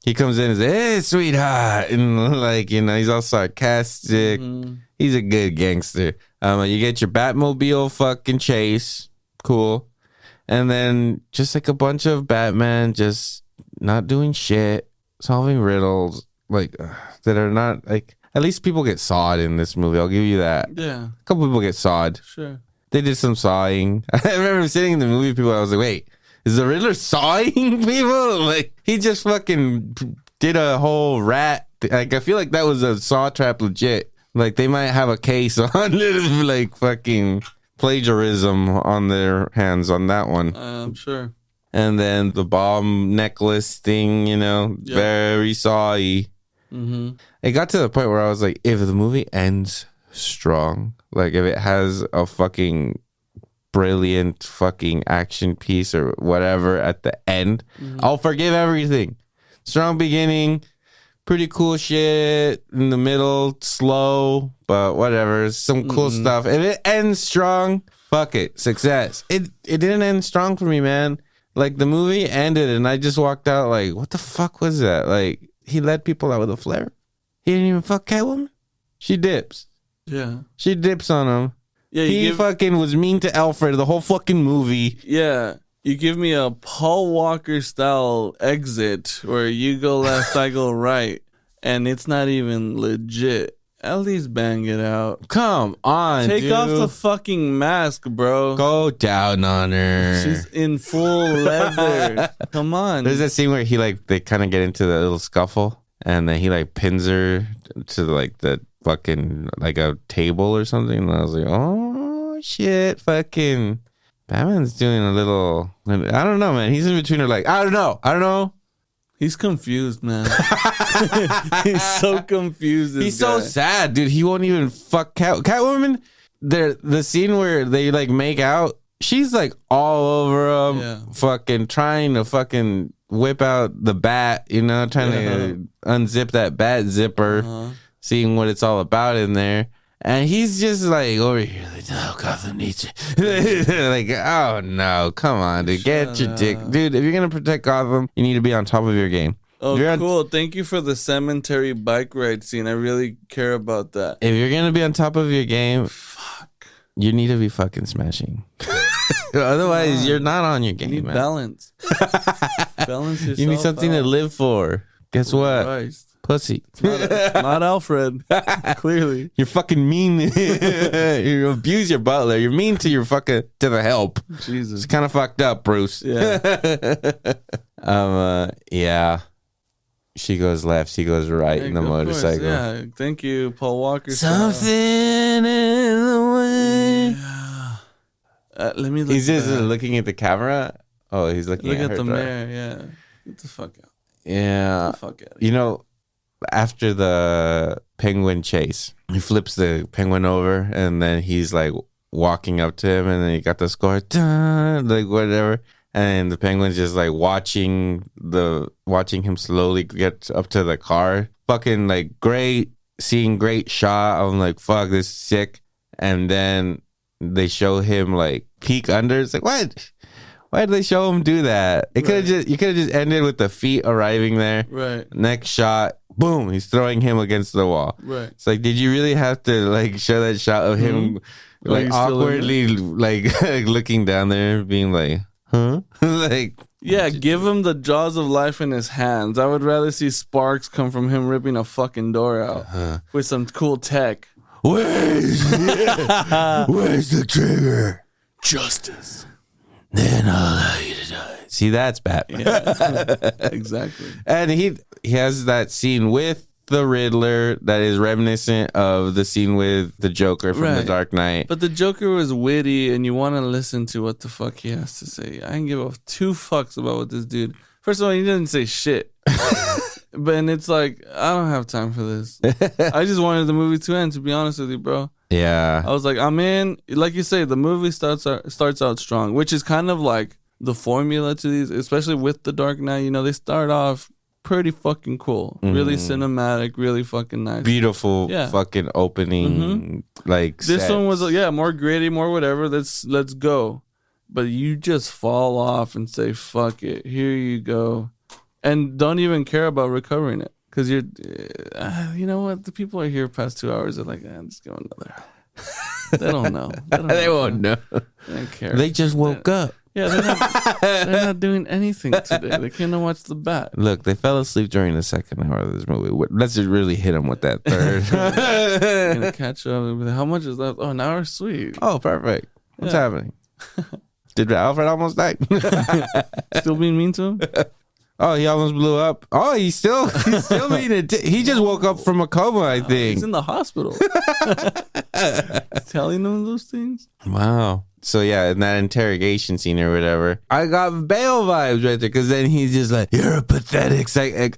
He comes in and says, hey, sweetheart. And like, he's all sarcastic. He's a good gangster. You get your Batmobile fucking chase. Cool. And then just like a bunch of Batman just not doing shit, solving riddles, like that are not like, at least people get sawed in this movie. I'll give you that. Yeah. A couple people get sawed. Sure. They did some sawing. I remember sitting in the movie, people, I was like, wait, is the Riddler sawing people? Like, he just fucking did a whole rat. Like, I feel like that was a saw trap legit. Like, they might have a case on it, like, fucking plagiarism on their hands on that one. I'm sure. And then the bomb necklace thing, very sawy. It got to the point where I was like, if the movie ends strong, like, if it has a fucking brilliant fucking action piece or whatever at the end, I'll forgive everything. Strong beginning, pretty cool shit in the middle, slow, but whatever, some cool stuff. If it ends strong, fuck it, success. It didn't end strong for me, man. Like, the movie ended and I just walked out like, what the fuck was that? Like, he let people out with a flare. He didn't even fuck Catwoman. She dips. Yeah. She dips on him. Yeah. He fucking was mean to Alfred the whole fucking movie. Yeah. You give me a Paul Walker style exit where you go left, I go right, and it's not even legit. At least bang it out. Come on, Take dude. off the fucking mask, bro. Go down on her. She's in full leather. Come on. There's that scene where they kind of get into the little scuffle, and then he pins her to the fucking like a table or something. And I was like, oh shit, fucking Batman's doing a little. I don't know, man. He's in between her like, I don't know. He's confused, man. He's so confused. He's so sad, dude. He won't even fuck Catwoman. The scene where they like make out, she's like all over him, fucking trying to fucking whip out the bat, trying to unzip that bat zipper, seeing what it's all about in there. And he's just like over here, like, no, Gotham needs you. Like, oh no, come on, dude, get your dick, dude. If you're gonna protect Gotham, you need to be on top of your game. Oh, cool. Thank you for the cemetery bike ride scene. I really care about that. If you're gonna be on top of your game, you need to be fucking smashing. Otherwise, you're not on your game. You need man. Balance. Balance yourself. You need something to live for. Guess what? Christ. Pussy. It's not Alfred. Clearly. You're fucking mean. You abuse your butler. You're mean to your to the help. Jesus. It's kind of fucked up, Bruce. Yeah. Yeah. She goes left, he goes right in the motorcycle. Course, yeah. Thank you, Paul Walker. Something in the way. Yeah. Let me look. He's just looking at the camera. Oh, he's looking at her. the mayor. Yeah. Get the fuck out. Yeah. Get the fuck out. After the penguin chase, he flips the penguin over and then he's like walking up to him and then he got the score, like whatever. And the penguin's just like watching him slowly get up to the car. Fucking like great shot. I'm like, fuck, this is sick. And then they show him like peek under. It's like, what? Why did they show him do that? You could have just ended with the feet arriving there. Right. Next shot, boom, he's throwing him against the wall. Right. It's like, did you really have to like show that shot of him like awkwardly like looking down there, being like, huh? Like, yeah, give him the jaws of life in his hands. I would rather see sparks come from him ripping a fucking door out with some cool tech. Where's the trigger? Justice. Then I'll allow you to die. See, that's Batman. Yeah, exactly. And he has that scene with the Riddler that is reminiscent of the scene with the Joker from The Dark Knight. But the Joker was witty, and you want to listen to what the fuck he has to say. I didn't give a two fucks about what this dude. First of all, he didn't say shit. But it's like, I don't have time for this. I just wanted the movie to end, to be honest with you, bro. Yeah. I was like, I'm in. Like you say, the movie starts out strong, which is kind of like the formula to these, especially with The Dark Knight. They start off pretty fucking cool. Really cinematic, really fucking nice. Beautiful fucking opening. Like this sets. one was more gritty, more whatever. Let's go. But you just fall off and say, fuck it. Here you go. And don't even care about recovering it. Because you're, you know what? The people are here past 2 hours. They're like, just go another. They don't know. They won't know. They don't care. They just woke up. Yeah, they're not doing anything today. They can't watch the bat. Look, they fell asleep during the second hour of this movie. Let's just really hit them with that third. Gonna catch up. How much is left? Oh, an hour, sweet. Oh, perfect. What's happening? Did Alfred almost die? Still being mean to him? Oh, he almost blew up. Oh, he's still being he just woke up from a coma, I think. He's in the hospital. Telling them those things. Wow. So yeah, in that interrogation scene or whatever, I got Bale vibes right there, because then he's just like, "You're a pathetic,"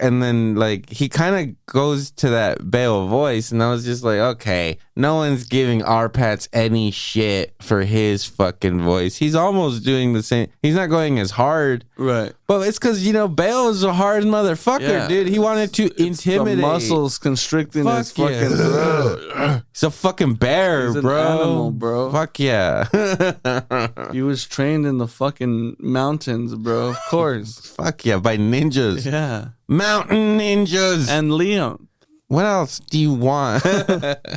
and then like he kind of goes to that Bale voice, and I was just like, okay, no one's giving Arpats any shit for his fucking voice. He's almost doing the same. He's not going as hard, right? But it's because Bale is a hard motherfucker, dude. He wanted to intimidate. The muscles constricting his fucking throat. He's a fucking bear, He's bro. An animal, bro. Fuck yeah. He was trained in the fucking mountains, bro. Of course. Fuck yeah, by ninjas. Yeah. Mountain ninjas. And Liam. What else do you want?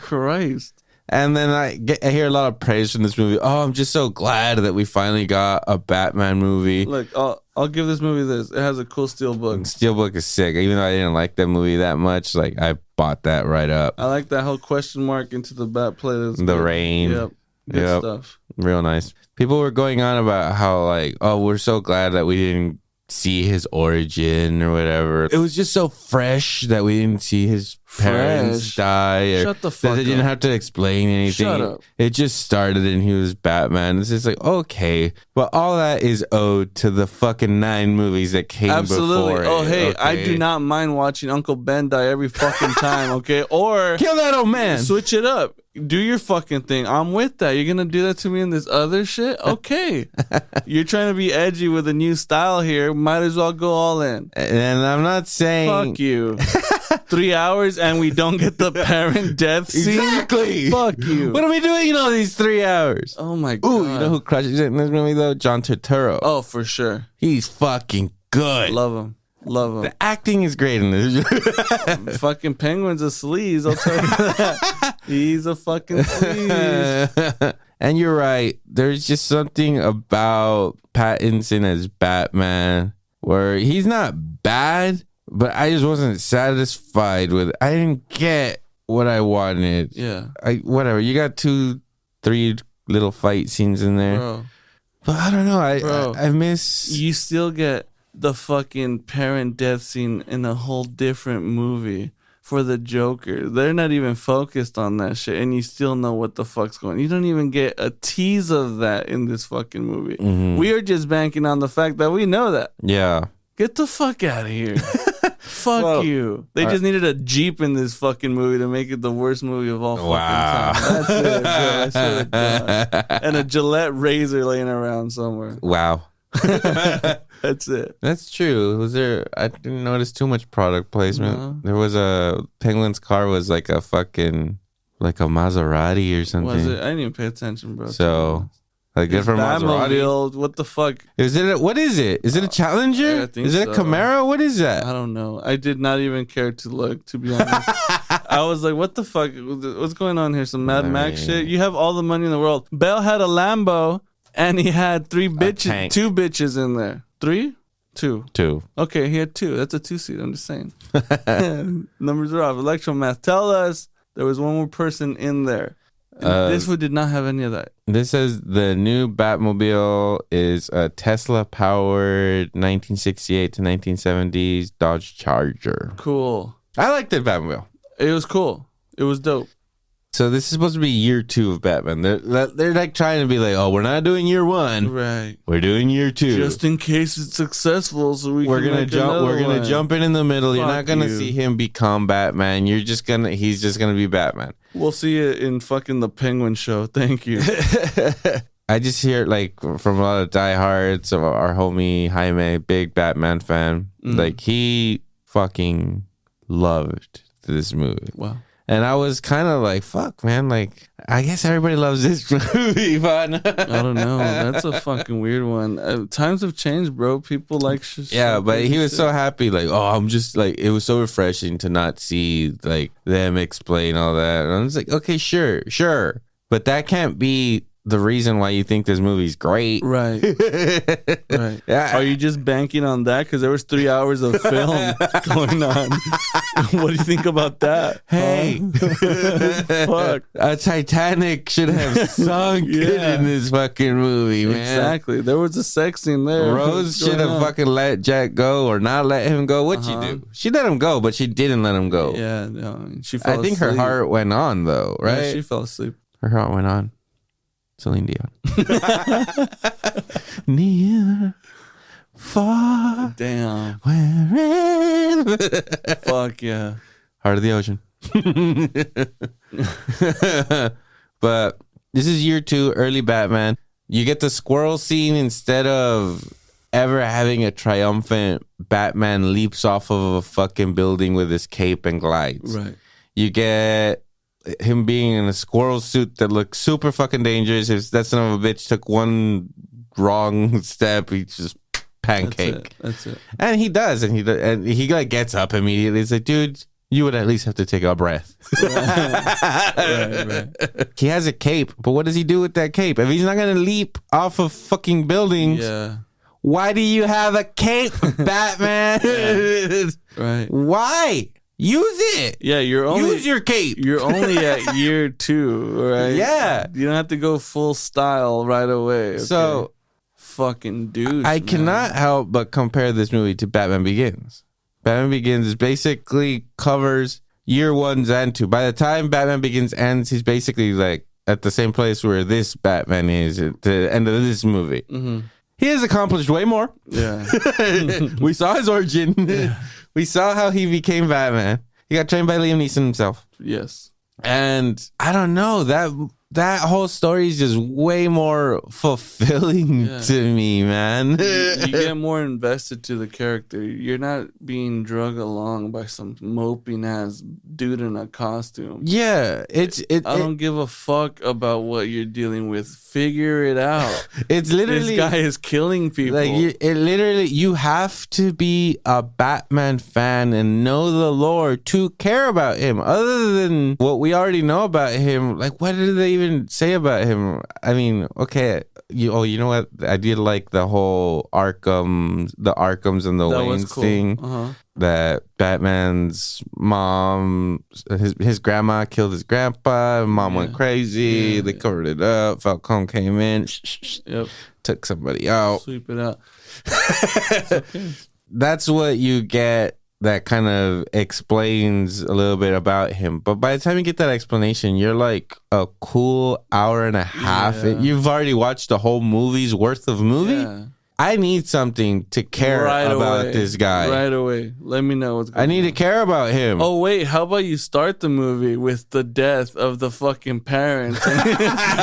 Christ. And then I hear a lot of praise from this movie. Oh, I'm just so glad that we finally got a Batman movie. Look, I'll give this movie this. It has a cool steelbook. Steelbook is sick. Even though I didn't like that movie that much, like I bought that right up. I like that whole question mark into the bat play. The rain. Yep. Good stuff. Real nice. People were going on about how like, oh, we're so glad that we didn't see his origin or whatever. It was just so fresh that we didn't see his parents Fresh. die. Or Shut the that fuck they didn't up. have to explain anything. Shut up. It just started and he was Batman. It's just like, okay. But all that is owed to the fucking 9 movies that came Absolutely. before Oh, it, hey, okay? I do not mind watching Uncle Ben die every fucking time, okay? Or Kill that old man. switch it up. Do your fucking thing. I'm with that. You're going to do that to me in this other shit? Okay. You're trying to be edgy with a new style here. Might as well go all in. And I'm not saying... Fuck you. 3 hours and we don't get the parent death scene? Exactly. Fuck you. What are we doing in all these 3 hours? Oh my God. Ooh, you know who crushes it in this movie, though? John Turturro. Oh, for sure. He's fucking good. Love him. Love him. The acting is great in this. Fucking Penguin's a sleaze, I'll tell you that. He's a fucking sleaze. And you're right. There's just something about Pattinson as Batman where he's not bad, but I just wasn't satisfied with it. I didn't get what I wanted. Yeah. Whatever. You got 2-3 little fight scenes in there. Bro. But I don't know. Bro. I miss... You still get the fucking parent death scene in a whole different movie for the Joker. They're not even focused on that shit, and you still know what the fuck's going on. You don't even get a tease of that in this fucking movie. Mhm. We are just banking on the fact that we know that. Yeah. Get the fuck out of here. Fuck Well, you. They just needed a Jeep in this fucking movie to make it the worst movie of all fucking time. That's it, bro. I swear to God. And a Gillette razor laying around somewhere. Wow. That's it. That's true. Was there? I didn't notice too much product placement. No. There was a Penguin's car was like a fucking like a Maserati or something. Was it? I didn't even pay attention, bro. So like good for Maserati. Batmobile. What the fuck? Is it? What is it? Is it a Challenger? I think Is it a so. Camaro? What is I that? don't know. I did not even care to look, to be honest. I was like, what the fuck? What's going on here? Some Mad Max shit? You have all the money in the world. Bell had a Lambo and he had 2 bitches in there. 3? 2. 2. Okay, he had 2. That's a 2-seat. I'm just saying. Numbers are off. Electro Math. Tell us there was one more person in there. And this one did not have any of that. This says the new Batmobile is a Tesla-powered 1968 to 1970s Dodge Charger. Cool. I liked the Batmobile. It was cool. It was dope. So this is supposed to be year 2 of Batman. They're like trying to be like, oh, we're not doing year 1. Right. We're doing year 2. Just in case it's successful, so we're gonna jump. We're gonna jump in the middle. You're not Fuck gonna you. see him become Batman. He's just gonna be Batman. We'll see it in fucking the Penguin show. Thank you. I just hear like from a lot of diehards of our homie Jaime, big Batman fan. Like he fucking loved this movie. Wow. And I was kind of like, fuck, man. Like, I guess everybody loves this movie, but I don't know. That's a fucking weird one. Times have changed, bro. People like yeah, but he was so happy. Like, oh, I'm just like, it was so refreshing to not see like them explain all that. And I was like, okay, sure. But that can't be the reason why you think this movie's great. Right. Right. Yeah. Are you just banking on that? Because there was 3 hours of film going on. What do you think about that? Hey, Fuck. a Titanic should have sunk Yeah. in this fucking movie, man. Exactly. There was a sex scene there. Rose What's should going have on? fucking let Jack go or not let him go. What'd she do? She let him go, but she didn't let him go. Yeah, no, she fell I think her asleep. heart went on though, right? Yeah, she fell asleep. Her heart went on. Celine Dion. Near, far, Damn. wherever. Fuck yeah. Heart of the ocean. But this is year 2, early Batman. You get the squirrel scene instead of ever having a triumphant Batman leaps off of a fucking building with his cape and glides. Right. You get him being in a squirrel suit that looks super fucking dangerous. If that son of a bitch took one wrong step, he just pancake. That's it. And he does, and he like gets up immediately. He's like, dude, you would at least have to take a breath. Right. He has a cape, but what does he do with that cape? If he's not gonna leap off of fucking buildings, Yeah. why do you have a cape, Batman? Right. Why? Use it. Yeah, Use your cape. You're only at year 2, right? Yeah. You don't have to go full style right away. Okay? So fucking dude. I cannot help but compare this movie to Batman Begins. Batman Begins basically covers year 1s and 2. By the time Batman Begins ends, he's basically like at the same place where this Batman is at the end of this movie. Mm-hmm. He has accomplished way more. Yeah. We saw his origin. Yeah. We saw how he became Batman. He got trained by Liam Neeson himself. Yes. And I don't know, that whole story is just way more fulfilling to me, man. You get more invested to the character. You're not being drug along by some moping ass dude in a costume. Yeah, I don't give a fuck about what you're dealing with. Figure it out. It's literally, this guy is killing people. Like you have to be a Batman fan and know the lore to care about him. Other than what we already know about him, like what did they even say about him? I mean, okay, you know what? I did like the whole the Arkhams and the Waynes thing. Uh-huh. That Batman's mom, his grandma killed his grandpa. Mom went crazy. They covered it up. Falcone came in, took somebody out. Sweep it out. Okay. That's what you get. That kind of explains a little bit about him. But by the time you get that explanation, you're like a cool hour and a half. Yeah. You've already watched the whole movie's worth of movie. Yeah. I need something to care about this guy. Right away. Let me know what's going on. I need to care about him. Oh, wait. How about you start the movie with the death of the fucking parents?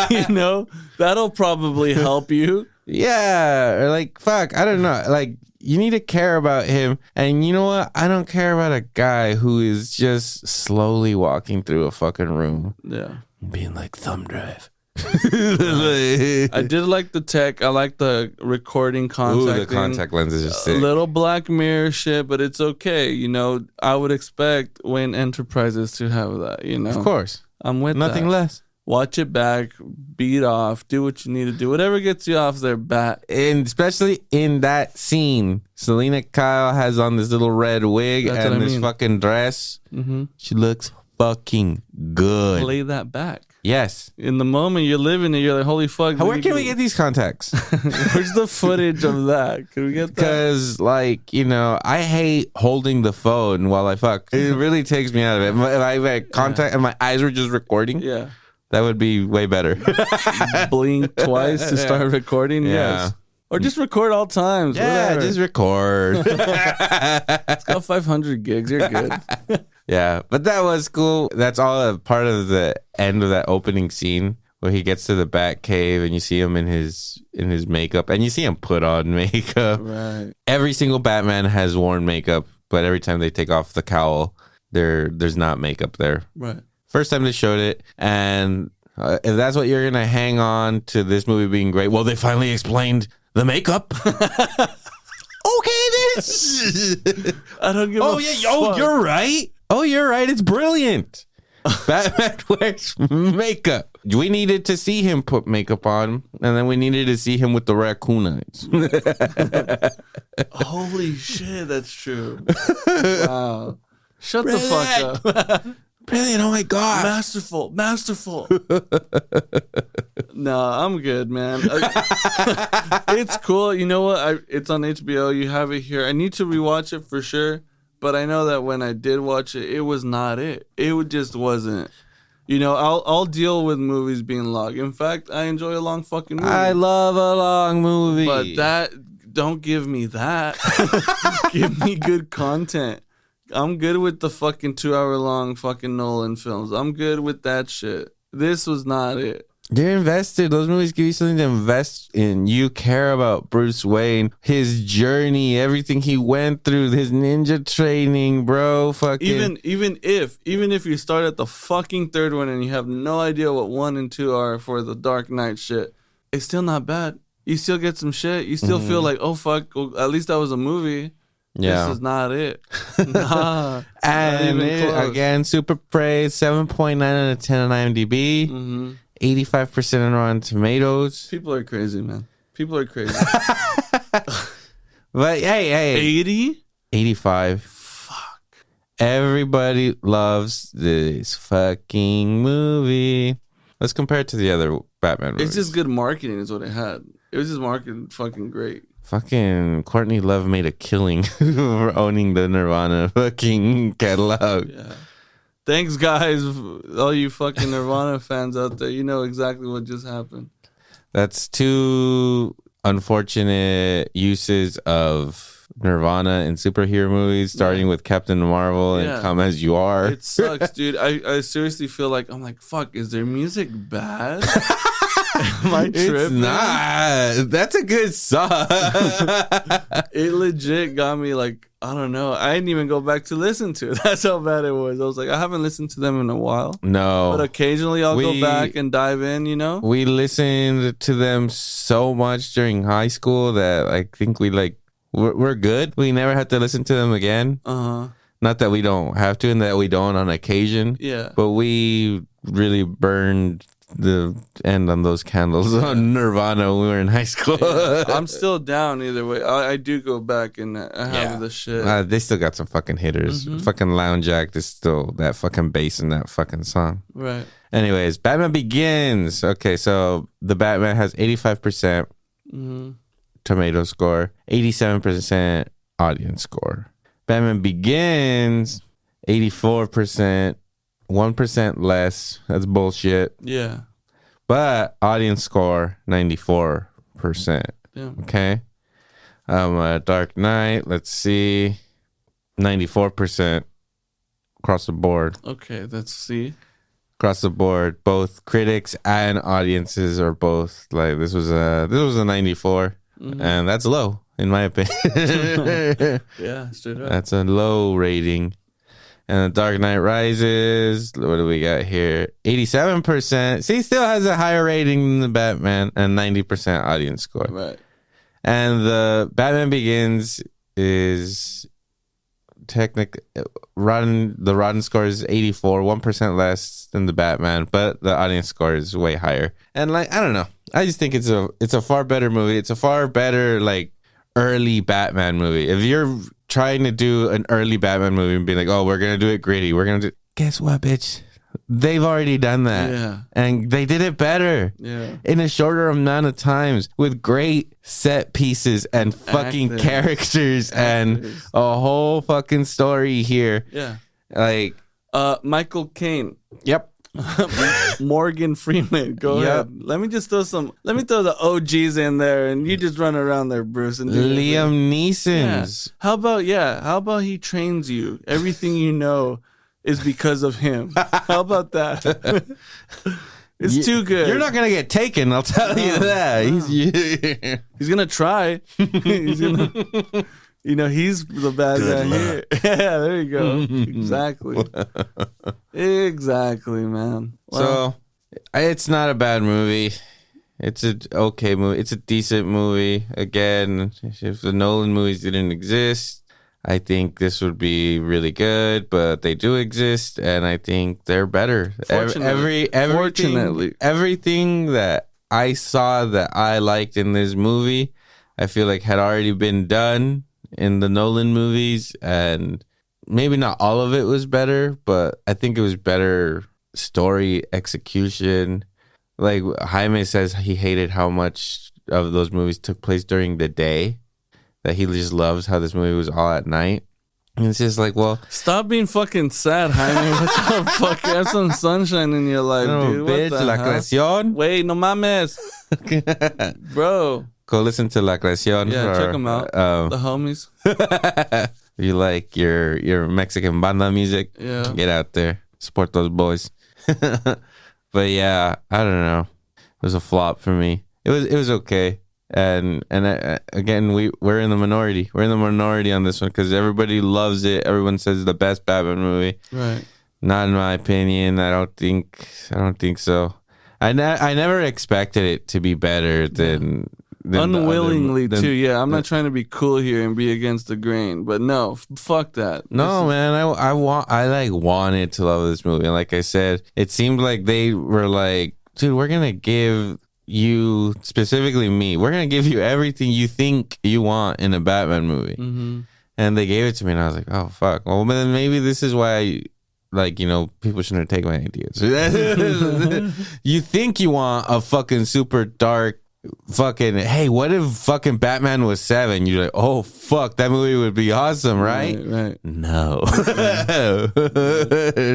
You know? That'll probably help you. Yeah. Or like, fuck. I don't know. Like, you need to care about him. And you know what? I don't care about a guy who is just slowly walking through a fucking room. Yeah. Being like, thumb drive. I did like the tech. I like the recording contact. Ooh, the contact lens is just sick. A little Black Mirror shit, but it's okay. You know, I would expect Wayne Enterprises to have that, you know. Of course. I'm with nothing that. Less. Watch it back, beat off, do what you need to do. Whatever gets you off their bat. And especially in that scene, Selena Kyle has on this little red wig and this fucking dress. Mm-hmm. She looks fucking good. Play that back. Yes. In the moment you're living it, you're like, holy fuck. Where can we get these contacts? Where's the footage of that? Can we get that? Because, like, you know, I hate holding the phone while I fuck. It really takes me out of it. If I had contact and my eyes were just recording, that would be way better. Blink twice to start recording? Yes. Or just record all times. Yeah, whatever. Just record. It's got 500 gigs. You're good. Yeah, but that was cool. That's all a part of the end of that opening scene where he gets to the Bat Cave and you see him in his makeup and you see him put on makeup. Right. Every single Batman has worn makeup, but every time they take off the cowl, there's not makeup there. Right. First time they showed it, and if that's what you're gonna hang on to this movie being great, well, they finally explained the makeup. Okay, this. I don't give a fuck. Oh, you're right. Oh, you're right. It's brilliant. Batman wears makeup. We needed to see him put makeup on, and then we needed to see him with the raccoon eyes. Holy shit, that's true. Wow. Shut the fuck up. Brilliant. Oh, my God. Masterful. No, I'm good, man. It's cool. You know what? It's on HBO. You have it here. I need to rewatch it for sure. But I know that when I did watch it, it was not it. It just wasn't. You know, I'll deal with movies being long. In fact, I enjoy a long fucking movie. I love a long movie. But don't give me that. Give me good content. I'm good with the fucking 2-hour long fucking Nolan films. I'm good with that shit. This was not it. You're invested. Those movies give you something to invest in. You care about Bruce Wayne, his journey, everything he went through, his ninja training, bro. Fucking even if you start at the fucking third one and you have no idea what 1 and 2 are for the Dark Knight shit, it's still not bad. You still get some shit. You still feel like, oh fuck, well, at least that was a movie. Yeah. This is not it. Nah. And again, super praise, 7.9 out of 10 on IMDb. Mm-hmm. 85% on Rotten Tomatoes. People are crazy, man. People are crazy. But hey. 80? 85. Fuck. Everybody loves this fucking movie. Let's compare it to the other Batman movies. It's just good marketing is what it had. It was just marketing fucking great. Fucking Courtney Love made a killing for owning the Nirvana fucking catalog. Yeah. Thanks, guys. All you fucking Nirvana fans out there, you know exactly what just happened. That's two unfortunate uses of Nirvana in superhero movies, starting with Captain Marvel and Come As You Are. It sucks, dude. I seriously feel like, I'm like, fuck, is their music bad? Am I tripping? It's not. That's a good song. It legit got me like, I don't know. I didn't even go back to listen to it. That's how bad it was. I was like, I haven't listened to them in a while. No. But occasionally I'll go back and dive in, you know? We listened to them so much during high school that I think we're good. We never have to listen to them again. Uh-huh. Not that we don't have to and that we don't on occasion. Yeah. But we really burned the end on those candles on Nirvana when we were in high school. I'm still down either way. I do go back and I have the shit. They still got some fucking hitters. Fucking Lounge Act is still that fucking bass in that fucking song. Right. Anyways, Batman Begins. Okay, so the Batman has 85% tomato score, 87% audience score. Batman Begins, 84%, 1% less. That's bullshit. Yeah. But audience score, 94%. Yeah. Okay. Dark Knight, let's see. 94% across the board. Okay, let's see. Across the board, both critics and audiences are both like this was a 94, and that's low in my opinion. Yeah, straight up. That's a low rating. And The Dark Knight Rises, what do we got here? 87%. See, still has a higher rating than the Batman and 90% audience score. Right. And the Batman Begins is technically the Rotten score is 84, 1% less than the Batman, but the audience score is way higher. And like, I don't know. I just think it's a far better movie. It's a far better like early Batman movie. If you're trying to do an early Batman movie and be like, oh, we're gonna do it gritty, guess what, bitch? They've already done that. Yeah. And they did it better. Yeah. In a shorter amount of times with great set pieces and fucking characters and a whole fucking story here. Yeah. Like Michael Caine. Yep. Morgan Freeman. Go ahead. Let me throw the OGs in there and you just run around there, Bruce. And Liam Neeson's. Yeah. How about he trains you? Everything you know is because of him. How about that? It's too good. You're not gonna get taken, I'll tell you that. No. He's gonna try. He's gonna he's the bad guy here. Yeah, there you go. Exactly. Exactly, man. Wow. So it's not a bad movie. It's an okay movie. It's a decent movie. Again, if the Nolan movies didn't exist, I think this would be really good, but they do exist, and I think they're better. Fortunately. Everything that I saw that I liked in this movie, I feel like had already been done in the Nolan movies, and maybe not all of it was better, but I think it was better story execution. Like Jaime says, he hated how much of those movies took place during the day. That he just loves how this movie was all at night. And it's just like, well... Stop being fucking sad, Jaime. What the fuck? Have some sunshine in your life, dude. Bitch, what the La hell? Creación. Wait, no mames. Bro. Go listen to La Creación. Yeah, check them out. The homies. You like your Mexican banda music? Yeah. Get out there. Support those boys. But yeah, I don't know. It was a flop for me. It was okay. And again, we're in the minority. We're in the minority on this one because everybody loves it. Everyone says it's the best Batman movie. Right. Not in my opinion. I don't think so. I never expected it to be better than unwillingly too. Yeah, I'm not trying to be cool here and be against the grain, but no, fuck that. No, man, I wanted to love this movie. And like I said, it seemed like they were like, dude, we're gonna give you, specifically me, we're gonna give you everything you think you want in a Batman movie. Mm-hmm. And they gave it to me, and I was like, oh fuck. Well, then maybe this is why, people shouldn't take my ideas. You think you want a fucking super dark fucking, hey, what if fucking Batman was 7? You're like, oh fuck, that movie would be awesome, right? Right. No.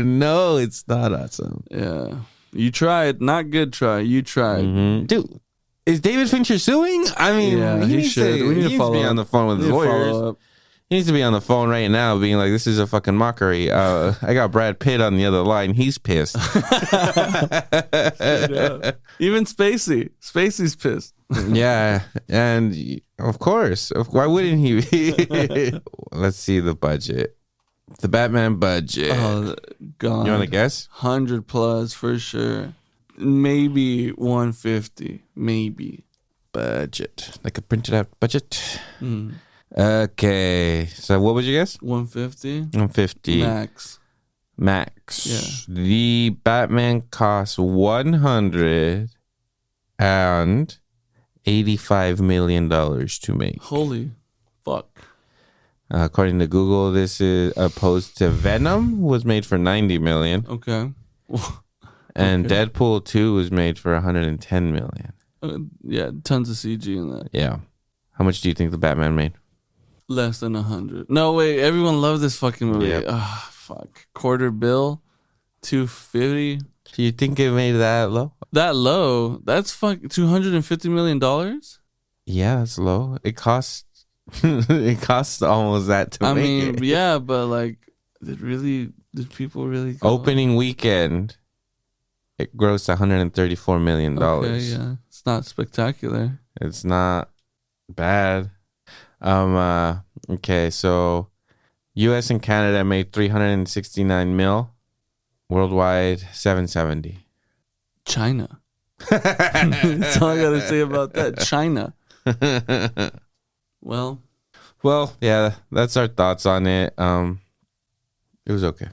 No, it's not awesome. Yeah. You tried. Not good try. You tried. Mhm. Dude, is David Fincher suing? I mean, Yeah, he needs should. We need to be follow on up. the phone with We his need to lawyers. follow up. He needs to be on the phone right now being like, this is a fucking mockery. I got Brad Pitt on the other line. He's pissed. Yeah. Even Spacey's pissed. Yeah. And of course, why wouldn't he be? Let's see the budget. The Batman budget. Oh, God. You want to guess? 100 plus for sure. Maybe 150. Maybe. Budget. Like a printed out budget. Mm. Okay. So what would you guess? 150. 150. Max. Yeah. Yeah. The Batman costs $185 million to make. Holy fuck. According to Google, this is opposed to Venom was made for $90 million, Okay. and Okay. Deadpool 2 was made for $110 million. Yeah, tons of CG in that. Yeah. How much do you think the Batman made? Less than 100. No, wait. Everyone loved this fucking movie. Yep. Ah, fuck. Quarter bill. 250. Do you think it made that low? That low. That's $250 million. Yeah, that's low. It costs it costs almost that to I make mean, it. yeah, but like, did people really go? Opening weekend, it grossed $134 million. Okay, yeah. It's not spectacular. It's not bad. Okay, so US and Canada made 369 mil. Worldwide 770. China. That's all I gotta say about that. China. Well, yeah, that's our thoughts on it. It was okay.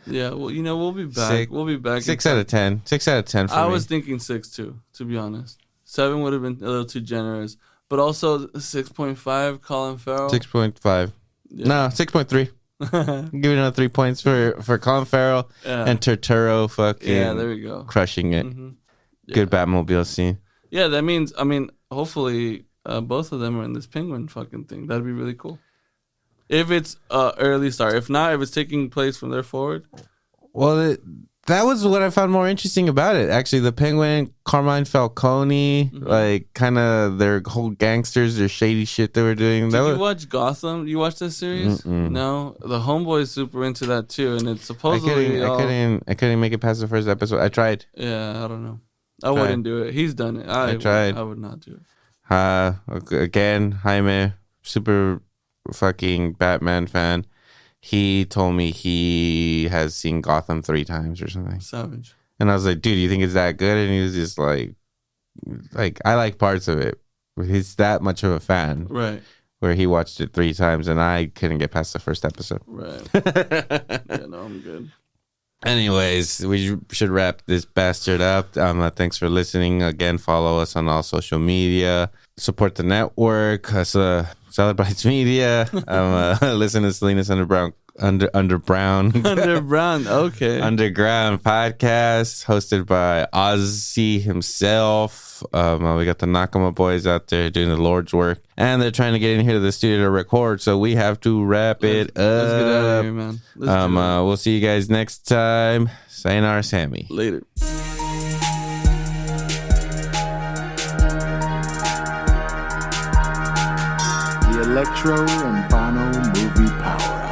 yeah. Well, we'll be back. We'll be back. 6 out of 10. 6 out of 10 for me. I was thinking 6 too, to be honest. 7 would have been a little too generous, but also 6.5. Colin Farrell. 6.5. Yeah. No, 6.3. Give it another 3 points for Colin Farrell Yeah. and Turturro fucking Yeah, there we go. crushing it. Mhm. Yeah. Good Batmobile scene. Yeah, that means, hopefully both of them are in this Penguin fucking thing. That'd be really cool. If it's early start. If not, if it's taking place from there forward. Well, that was what I found more interesting about it. Actually, the Penguin, Carmine Falcone, like kind of their whole gangsters, their shady shit they were doing. Did you watch Gotham? You watch that series? Mm-mm. No, the homeboy's super into that too, and it's I supposedly couldn't make it past the first episode. I tried. Yeah, I don't know. I wouldn't do it. He's done it. I tried. I would not do it. Again, Jaime, super fucking Batman fan. He told me he has seen Gotham 3 times or something. Savage. And I was like, dude, you think it's that good? And he was just like, I like parts of it. He's that much of a fan. Right. Where he watched it 3 times and I couldn't get past the first episode. Right. Yeah, no, I'm good. Anyways, we should wrap this bastard up. Thanks for listening. Again, follow us on all social media. Support the network. Salad Bites Media. Listen to Selena's Underground. Under Brown. Okay. Underground podcast hosted by Ozzy himself. We got the Nakama boys out there doing the Lord's work, and they're trying to get in here to the studio to record, so we have to wrap it up. Let's get out of here, man. Let's do it. We'll see you guys next time. Sayonara, Sammy. Later. The Electro and Banno Movie Power Hour.